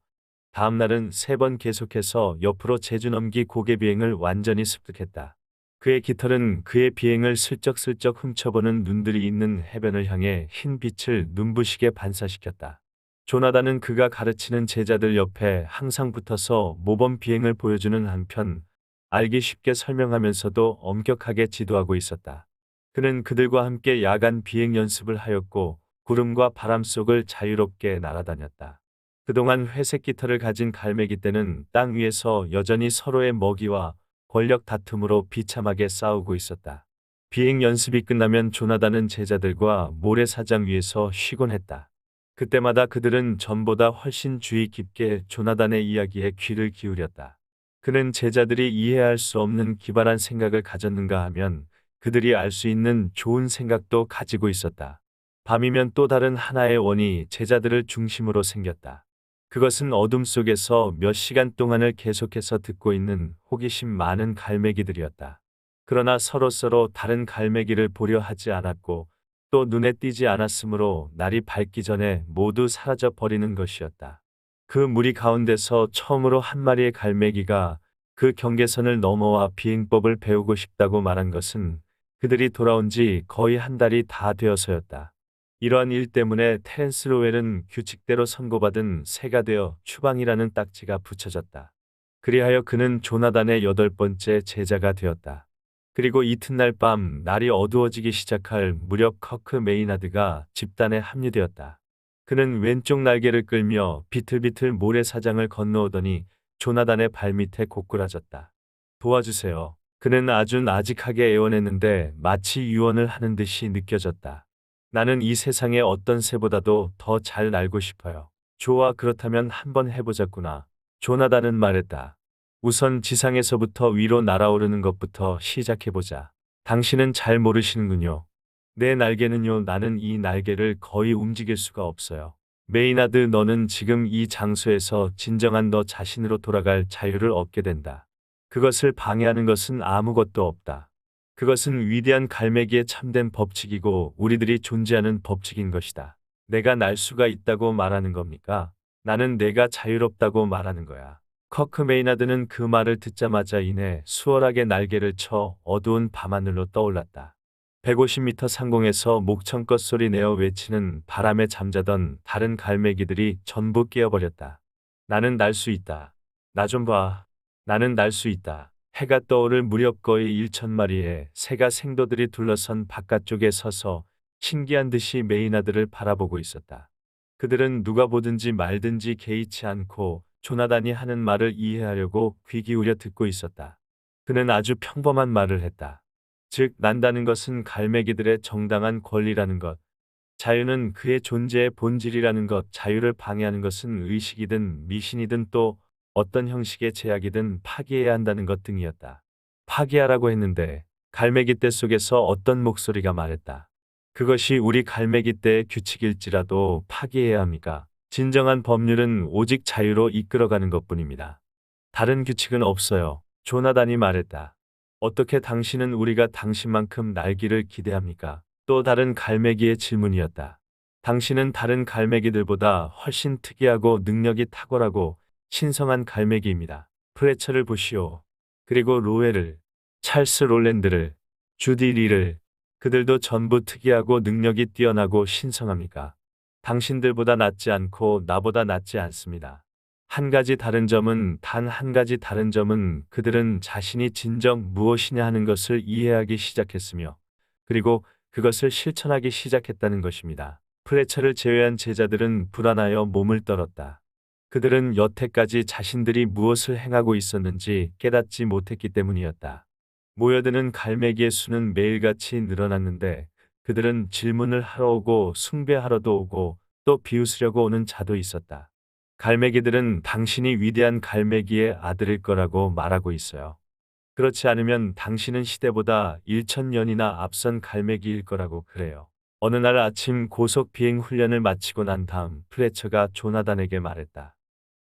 다음 날은 3번 계속해서 옆으로 제주 넘기 고개 비행을 완전히 습득했다. 그의 깃털은 그의 비행을 슬쩍슬쩍 훔쳐보는 눈들이 있는 해변을 향해 흰 빛을 눈부시게 반사시켰다. 조나단은 그가 가르치는 제자들 옆에 항상 붙어서 모범 비행을 보여주는 한편 알기 쉽게 설명하면서도 엄격하게 지도하고 있었다. 그는 그들과 함께 야간 비행 연습을 하였고 구름과 바람 속을 자유롭게 날아다녔다. 그동안 회색 깃털을 가진 갈매기 떼는 땅 위에서 여전히 서로의 먹이와 권력 다툼으로 비참하게 싸우고 있었다. 비행 연습이 끝나면 조나단은 제자들과 모래사장 위에서 쉬곤 했다. 그때마다 그들은 전보다 훨씬 주의 깊게 조나단의 이야기에 귀를 기울였다. 그는 제자들이 이해할 수 없는 기발한 생각을 가졌는가 하면 그들이 알 수 있는 좋은 생각도 가지고 있었다. 밤이면 또 다른 하나의 원이 제자들을 중심으로 생겼다. 그것은 어둠 속에서 몇 시간 동안을 계속해서 듣고 있는 호기심 많은 갈매기들이었다. 그러나 서로서로 다른 갈매기를 보려 하지 않았고 또 눈에 띄지 않았으므로 날이 밝기 전에 모두 사라져 버리는 것이었다. 그 무리 가운데서 처음으로 한 마리의 갈매기가 그 경계선을 넘어와 비행법을 배우고 싶다고 말한 것은 그들이 돌아온 지 거의 한 달이 다 되어서였다. 이러한 일 때문에 테렌스 로웰은 규칙대로 선고받은 새가 되어 추방이라는 딱지가 붙여졌다. 그리하여 그는 조나단의 8번째 제자가 되었다. 그리고 이튿날 밤 날이 어두워지기 시작할 무렵 커크 메이나드가 집단에 합류되었다. 그는 왼쪽 날개를 끌며 비틀비틀 모래사장을 건너오더니 조나단의 발밑에 고꾸라졌다. 도와주세요. 그는 아주 나직하게 애원했는데 마치 유언을 하는 듯이 느껴졌다. 나는 이 세상의 어떤 새보다도 더 잘 날고 싶어요. 좋아, 그렇다면 한번 해보자꾸나. 조나단은 말했다. 우선 지상에서부터 위로 날아오르는 것부터 시작해보자. 당신은 잘 모르시는군요. 내 날개는요, 나는 이 날개를 거의 움직일 수가 없어요. 메이나드, 너는 지금 이 장소에서 진정한 너 자신으로 돌아갈 자유를 얻게 된다. 그것을 방해하는 것은 아무것도 없다. 그것은 위대한 갈매기의 참된 법칙이고 우리들이 존재하는 법칙인 것이다. 내가 날 수가 있다고 말하는 겁니까? 나는 내가 자유롭다고 말하는 거야. 커크 메이나드는 그 말을 듣자마자 이내 수월하게 날개를 쳐 어두운 밤하늘로 떠올랐다. 150m 상공에서 목청껏 소리 내어 외치는 바람에 잠자던 다른 갈매기들이 전부 깨어버렸다. 나는 날 수 있다. 나 좀 봐. 나는 날 수 있다. 해가 떠오를 무렵 거의 1,000마리의 새가 생도들이 둘러선 바깥쪽에 서서 신기한 듯이 메이나드를 바라보고 있었다. 그들은 누가 보든지 말든지 개의치 않고 조나단이 하는 말을 이해하려고 귀 기울여 듣고 있었다. 그는 아주 평범한 말을 했다. 즉, 난다는 것은 갈매기들의 정당한 권리라는 것, 자유는 그의 존재의 본질이라는 것, 자유를 방해하는 것은 의식이든 미신이든 또 어떤 형식의 제약이든 파기해야 한다는 것 등이었다. 파기하라고 했는데 갈매기 떼 속에서 어떤 목소리가 말했다. 그것이 우리 갈매기 떼의 규칙일지라도 파기해야 합니까? 진정한 법률은 오직 자유로 이끌어가는 것뿐입니다. 다른 규칙은 없어요. 조나단이 말했다. 어떻게 당신은 우리가 당신만큼 날기를 기대합니까? 또 다른 갈매기의 질문이었다. 당신은 다른 갈매기들보다 훨씬 특이하고 능력이 탁월하고 신성한 갈매기입니다. 프레처를 보시오. 그리고 로에를, 찰스 롤랜드를, 주디 리를, 그들도 전부 특이하고 능력이 뛰어나고 신성합니까? 당신들보다 낫지 않고 나보다 낫지 않습니다. 한 가지 다른 점은, 단 한 가지 다른 점은 그들은 자신이 진정 무엇이냐 하는 것을 이해하기 시작했으며, 그리고 그것을 실천하기 시작했다는 것입니다. 프레처를 제외한 제자들은 불안하여 몸을 떨었다. 그들은 여태까지 자신들이 무엇을 행하고 있었는지 깨닫지 못했기 때문이었다. 모여드는 갈매기의 수는 매일같이 늘어났는데 그들은 질문을 하러 오고 숭배하러도 오고 또 비웃으려고 오는 자도 있었다. 갈매기들은 당신이 위대한 갈매기의 아들일 거라고 말하고 있어요. 그렇지 않으면 당신은 시대보다 1,000년이나 앞선 갈매기일 거라고 그래요. 어느 날 아침 고속 비행 훈련을 마치고 난 다음 플래처가 조나단에게 말했다.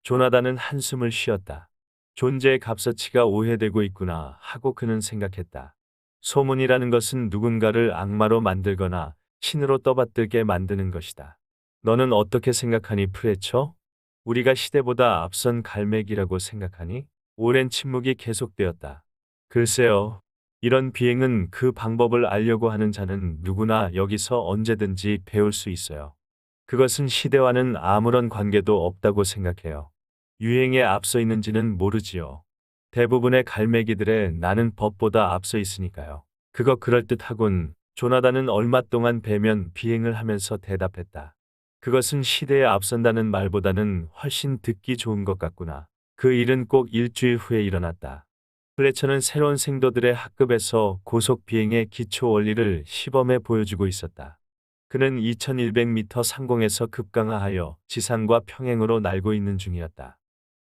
조나단은 한숨을 쉬었다. 존재의 값어치가 오해되고 있구나 하고 그는 생각했다. 소문이라는 것은 누군가를 악마로 만들거나 신으로 떠받들게 만드는 것이다. 너는 어떻게 생각하니, 플래처? 우리가 시대보다 앞선 갈매기라고 생각하니? 오랜 침묵이 계속되었다. 글쎄요. 이런 비행은 그 방법을 알려고 하는 자는 누구나 여기서 언제든지 배울 수 있어요. 그것은 시대와는 아무런 관계도 없다고 생각해요. 유행에 앞서 있는지는 모르지요. 대부분의 갈매기들의 나는 법보다 앞서 있으니까요. 그거 그럴듯하군. 조나단은 얼마 동안 배면 비행을 하면서 대답했다. 그것은 시대에 앞선다는 말보다는 훨씬 듣기 좋은 것 같구나. 그 일은 꼭 일주일 후에 일어났다. 플래처는 새로운 생도들의 학급에서 고속 비행의 기초 원리를 시범해 보여주고 있었다. 그는 2100m 상공에서 급강하하여 지상과 평행으로 날고 있는 중이었다.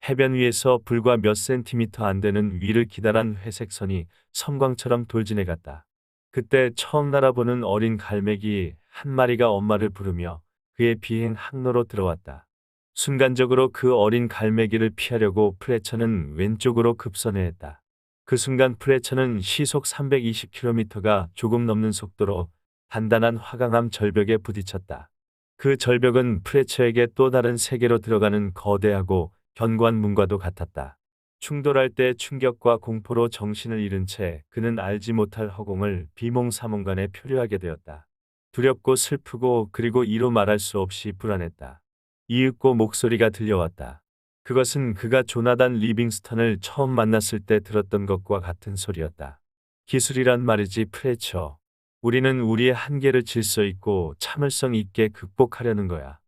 해변 위에서 불과 몇 센티미터 안 되는 위를 기다란 회색 선이 섬광처럼 돌진해갔다. 그때 처음 날아보는 어린 갈매기 한 마리가 엄마를 부르며 그의 비행 항로로 들어왔다. 순간적으로 그 어린 갈매기를 피하려고 플래처는 왼쪽으로 급선회 했다. 그 순간 플래처는 시속 320km가 조금 넘는 속도로 단단한 화강암 절벽에 부딪혔다. 그 절벽은 플래처에게 또 다른 세계로 들어가는 거대하고 견고한 문과도 같았다. 충돌할 때 충격과 공포로 정신을 잃은 채 그는 알지 못할 허공을 비몽사몽간에 표류하게 되었다. 두렵고 슬프고 그리고 이루 말할 수 없이 불안했다. 이윽고 목소리가 들려왔다. 그것은 그가 조나단 리빙스턴을 처음 만났을 때 들었던 것과 같은 소리였다. 기술이란 말이지, 플래처. 우리는 우리의 한계를 질서 있고 참을성 있게 극복하려는 거야.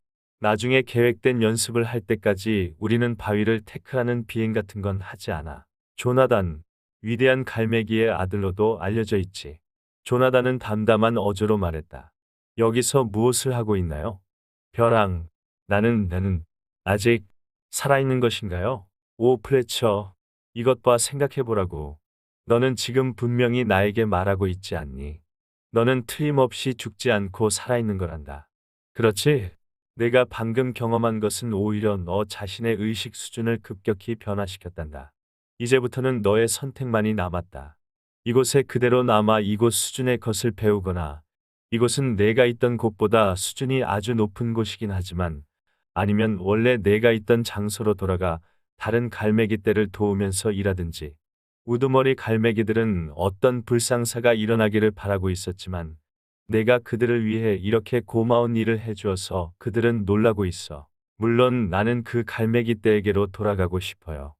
나중에 계획된 연습을 할 때까지 우리는 바위를 태클하는 비행 같은 건 하지 않아. 조나단, 위대한 갈매기의 아들로도 알려져 있지. 조나단은 담담한 어조로 말했다. 여기서 무엇을 하고 있나요? 벼랑, 나는 아직 살아있는 것인가요? 오 플래처, 이것 봐 생각해보라고. 너는 지금 분명히 나에게 말하고 있지 않니? 너는 틀림없이 죽지 않고 살아있는 거란다. 그렇지? 내가 방금 경험한 것은 오히려 너 자신의 의식 수준을 급격히 변화시켰단다. 이제부터는 너의 선택만이 남았다. 이곳에 그대로 남아 이곳 수준의 것을 배우거나 이곳은 내가 있던 곳보다 수준이 아주 높은 곳이긴 하지만 아니면 원래 내가 있던 장소로 돌아가 다른 갈매기 떼를 도우면서 일하든지. 우두머리 갈매기들은 어떤 불상사가 일어나기를 바라고 있었지만 내가 그들을 위해 이렇게 고마운 일을 해주어서 그들은 놀라고 있어. 물론 나는 그 갈매기 떼에게로 돌아가고 싶어요.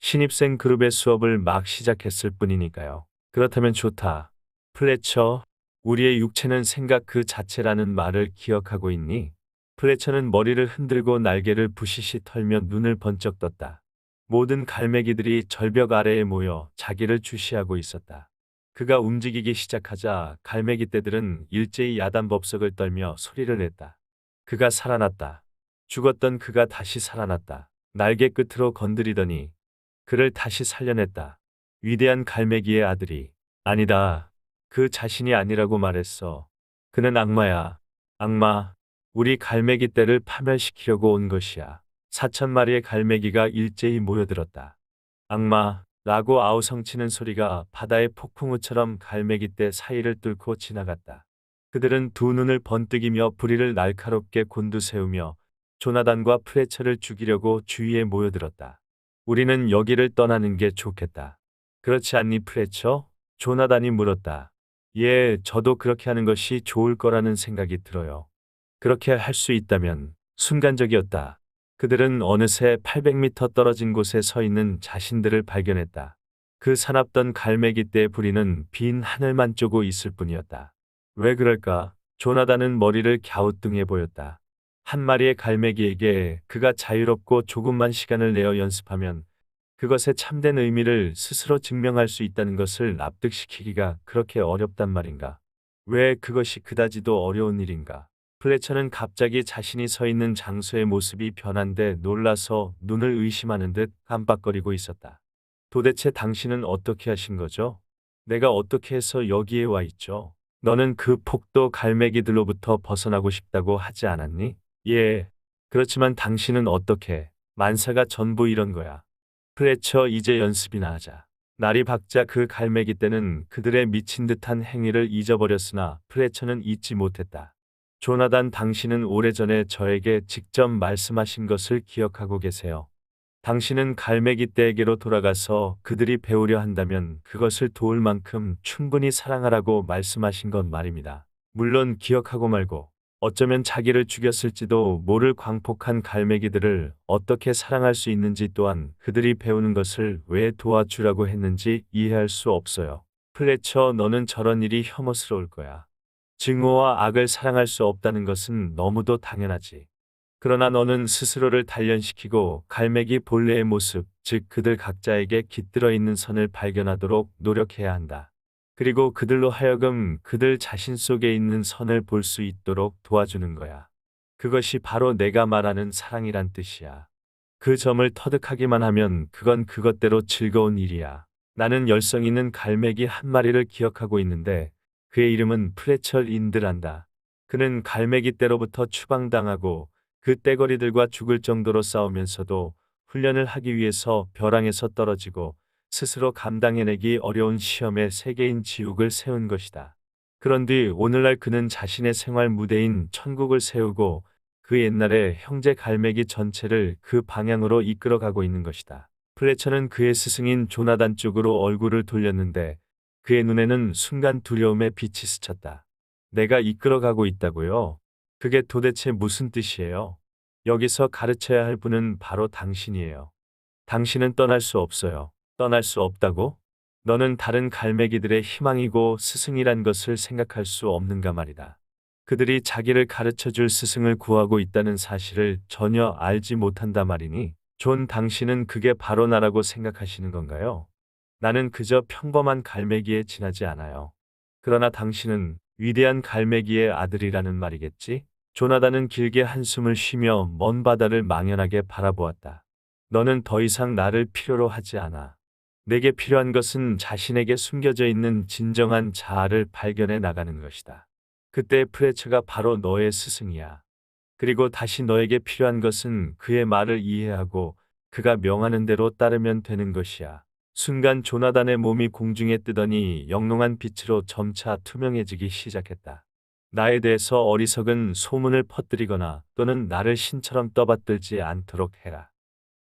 신입생 그룹의 수업을 막 시작했을 뿐이니까요. 그렇다면 좋다. 플래처, 우리의 육체는 생각 그 자체라는 말을 기억하고 있니? 플래처는 머리를 흔들고 날개를 부시시 털며 눈을 번쩍 떴다. 모든 갈매기들이 절벽 아래에 모여 자기를 주시하고 있었다. 그가 움직이기 시작하자 갈매기 떼들은 일제히 야단법석을 떨며 소리를 냈다. 그가 살아났다. 죽었던 그가 다시 살아났다. 날개 끝으로 건드리더니 그를 다시 살려냈다. 위대한 갈매기의 아들이 아니다. 그 자신이 아니라고 말했어. 그는 악마야. 악마. 우리 갈매기 떼를 파멸시키려고 온 것이야. 4,000마리의 갈매기가 일제히 모여들었다. 악마라고 아우성치는 소리가 바다의 폭풍우처럼 갈매기 떼 사이를 뚫고 지나갔다. 그들은 두 눈을 번뜩이며 부리를 날카롭게 곤두세우며 조나단과 프레처를 죽이려고 주위에 모여들었다. 우리는 여기를 떠나는 게 좋겠다. 그렇지 않니 프레처? 조나단이 물었다. 예, 저도 그렇게 하는 것이 좋을 거라는 생각이 들어요. 그렇게 할 수 있다면 순간적이었다. 그들은 어느새 800m 떨어진 곳에 서 있는 자신들을 발견했다. 그 사납던 갈매기 떼의 부리는 빈 하늘만 쪼고 있을 뿐이었다. 왜 그럴까? 조나단은 머리를 갸우뚱해 보였다. 한 마리의 갈매기에게 그가 자유롭고 조금만 시간을 내어 연습하면 그것의 참된 의미를 스스로 증명할 수 있다는 것을 납득시키기가 그렇게 어렵단 말인가? 왜 그것이 그다지도 어려운 일인가? 플래처는 갑자기 자신이 서 있는 장소의 모습이 변한 데 놀라서 눈을 의심하는 듯 깜빡거리고 있었다. 도대체 당신은 어떻게 하신 거죠? 내가 어떻게 해서 여기에 와 있죠? 너는 그 폭도 갈매기들로부터 벗어나고 싶다고 하지 않았니? 예. 그렇지만 당신은 어떻게, 만사가 전부 이런 거야. 플래처 이제 연습이나 하자. 날이 밝자 그 갈매기 떼는 그들의 미친 듯한 행위를 잊어버렸으나 플래처는 잊지 못했다. 조나단 당신은 오래전에 저에게 직접 말씀하신 것을 기억하고 계세요. 당신은 갈매기 떼에게로 돌아가서 그들이 배우려 한다면 그것을 도울 만큼 충분히 사랑하라고 말씀하신 건 말입니다. 물론 기억하고 말고 어쩌면 자기를 죽였을지도 모를 광폭한 갈매기들을 어떻게 사랑할 수 있는지 또한 그들이 배우는 것을 왜 도와주라고 했는지 이해할 수 없어요. 플래처 너는 저런 일이 혐오스러울 거야. 증오와 악을 사랑할 수 없다는 것은 너무도 당연하지. 그러나 너는 스스로를 단련시키고 갈매기 본래의 모습, 즉 그들 각자에게 깃들어 있는 선을 발견하도록 노력해야 한다. 그리고 그들로 하여금 그들 자신 속에 있는 선을 볼 수 있도록 도와주는 거야. 그것이 바로 내가 말하는 사랑이란 뜻이야. 그 점을 터득하기만 하면 그건 그것대로 즐거운 일이야. 나는 열성 있는 갈매기 한 마리를 기억하고 있는데 그의 이름은 프레철 인드란다. 그는 갈매기 떼로부터 추방당하고 그 떼거리들과 죽을 정도로 싸우면서도 훈련을 하기 위해서 벼랑에서 떨어지고 스스로 감당해내기 어려운 시험에 세계인 지옥을 세운 것이다. 그런 뒤 오늘날 그는 자신의 생활 무대인 천국을 세우고 그 옛날의 형제 갈매기 전체를 그 방향으로 이끌어가고 있는 것이다. 플래처는 그의 스승인 조나단 쪽으로 얼굴을 돌렸는데 그의 눈에는 순간 두려움의 빛이 스쳤다. 내가 이끌어가고 있다고요? 그게 도대체 무슨 뜻이에요? 여기서 가르쳐야 할 분은 바로 당신이에요. 당신은 떠날 수 없어요. 떠날 수 없다고? 너는 다른 갈매기들의 희망이고 스승이란 것을 생각할 수 없는가 말이다. 그들이 자기를 가르쳐 줄 스승을 구하고 있다는 사실을 전혀 알지 못한다 말이니, 존 당신은 그게 바로 나라고 생각하시는 건가요? 나는 그저 평범한 갈매기에 지나지 않아요. 그러나 당신은 위대한 갈매기의 아들이라는 말이겠지? 조나단은 길게 한숨을 쉬며 먼 바다를 망연하게 바라보았다. 너는 더 이상 나를 필요로 하지 않아. 내게 필요한 것은 자신에게 숨겨져 있는 진정한 자아를 발견해 나가는 것이다. 그때 프레처가 바로 너의 스승이야. 그리고 다시 너에게 필요한 것은 그의 말을 이해하고 그가 명하는 대로 따르면 되는 것이야. 순간 조나단의 몸이 공중에 뜨더니 영롱한 빛으로 점차 투명해지기 시작했다. 나에 대해서 어리석은 소문을 퍼뜨리거나 또는 나를 신처럼 떠받들지 않도록 해라.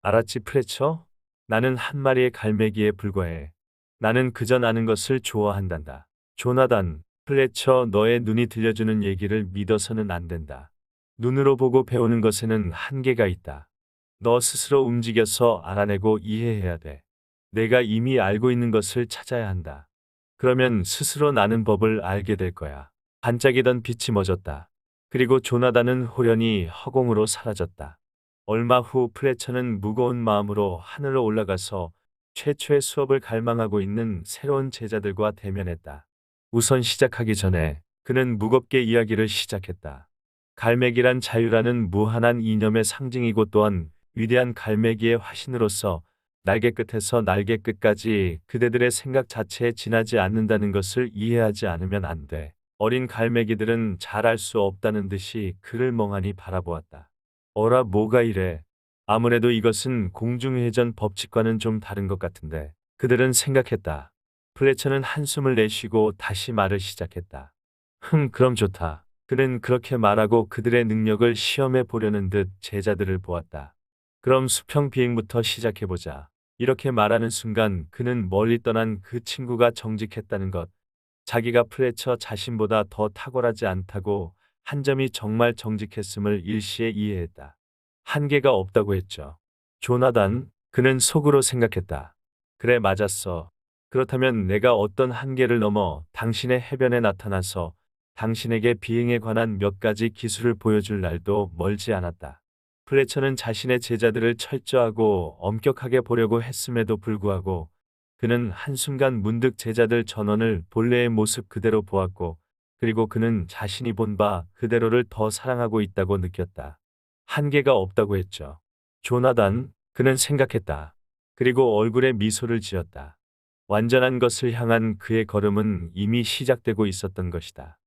알았지, 프레처? 나는 한 마리의 갈매기에 불과해. 나는 그저 나는 것을 좋아한단다. 조나단, 플래처, 너의 눈이 들려주는 얘기를 믿어서는 안 된다. 눈으로 보고 배우는 것에는 한계가 있다. 너 스스로 움직여서 알아내고 이해해야 돼. 내가 이미 알고 있는 것을 찾아야 한다. 그러면 스스로 나는 법을 알게 될 거야. 반짝이던 빛이 멎었다. 그리고 조나단은 호련히 허공으로 사라졌다. 얼마 후 플래처는 무거운 마음으로 하늘로 올라가서 최초의 수업을 갈망하고 있는 새로운 제자들과 대면했다. 우선 시작하기 전에 그는 무겁게 이야기를 시작했다. 갈매기란 자유라는 무한한 이념의 상징이고 또한 위대한 갈매기의 화신으로서 날개 끝에서 날개 끝까지 그대들의 생각 자체에 지나지 않는다는 것을 이해하지 않으면 안 돼. 어린 갈매기들은 잘 알 수 없다는 듯이 그를 멍하니 바라보았다. 어라 뭐가 이래. 아무래도 이것은 공중회전 법칙과는 좀 다른 것 같은데. 그들은 생각했다. 플래처는 한숨을 내쉬고 다시 말을 시작했다. 그럼 좋다. 그는 그렇게 말하고 그들의 능력을 시험해 보려는 듯 제자들을 보았다. 그럼 수평 비행부터 시작해보자. 이렇게 말하는 순간 그는 멀리 떠난 그 친구가 정직했다는 것, 자기가 플래처 자신보다 더 탁월하지 않다고 한 점이 정말 정직했음을 일시에 이해했다. 한계가 없다고 했죠. 조나단, 그는 속으로 생각했다. 그래, 맞았어. 그렇다면 내가 어떤 한계를 넘어 당신의 해변에 나타나서 당신에게 비행에 관한 몇 가지 기술을 보여줄 날도 멀지 않았다. 플래처는 자신의 제자들을 철저하고 엄격하게 보려고 했음에도 불구하고 그는 한순간 문득 제자들 전원을 본래의 모습 그대로 보았고, 그리고 그는 자신이 본 바 그대로를 더 사랑하고 있다고 느꼈다. 한계가 없다고 했죠. 조나단, 그는 생각했다. 그리고 얼굴에 미소를 지었다. 완전한 것을 향한 그의 걸음은 이미 시작되고 있었던 것이다.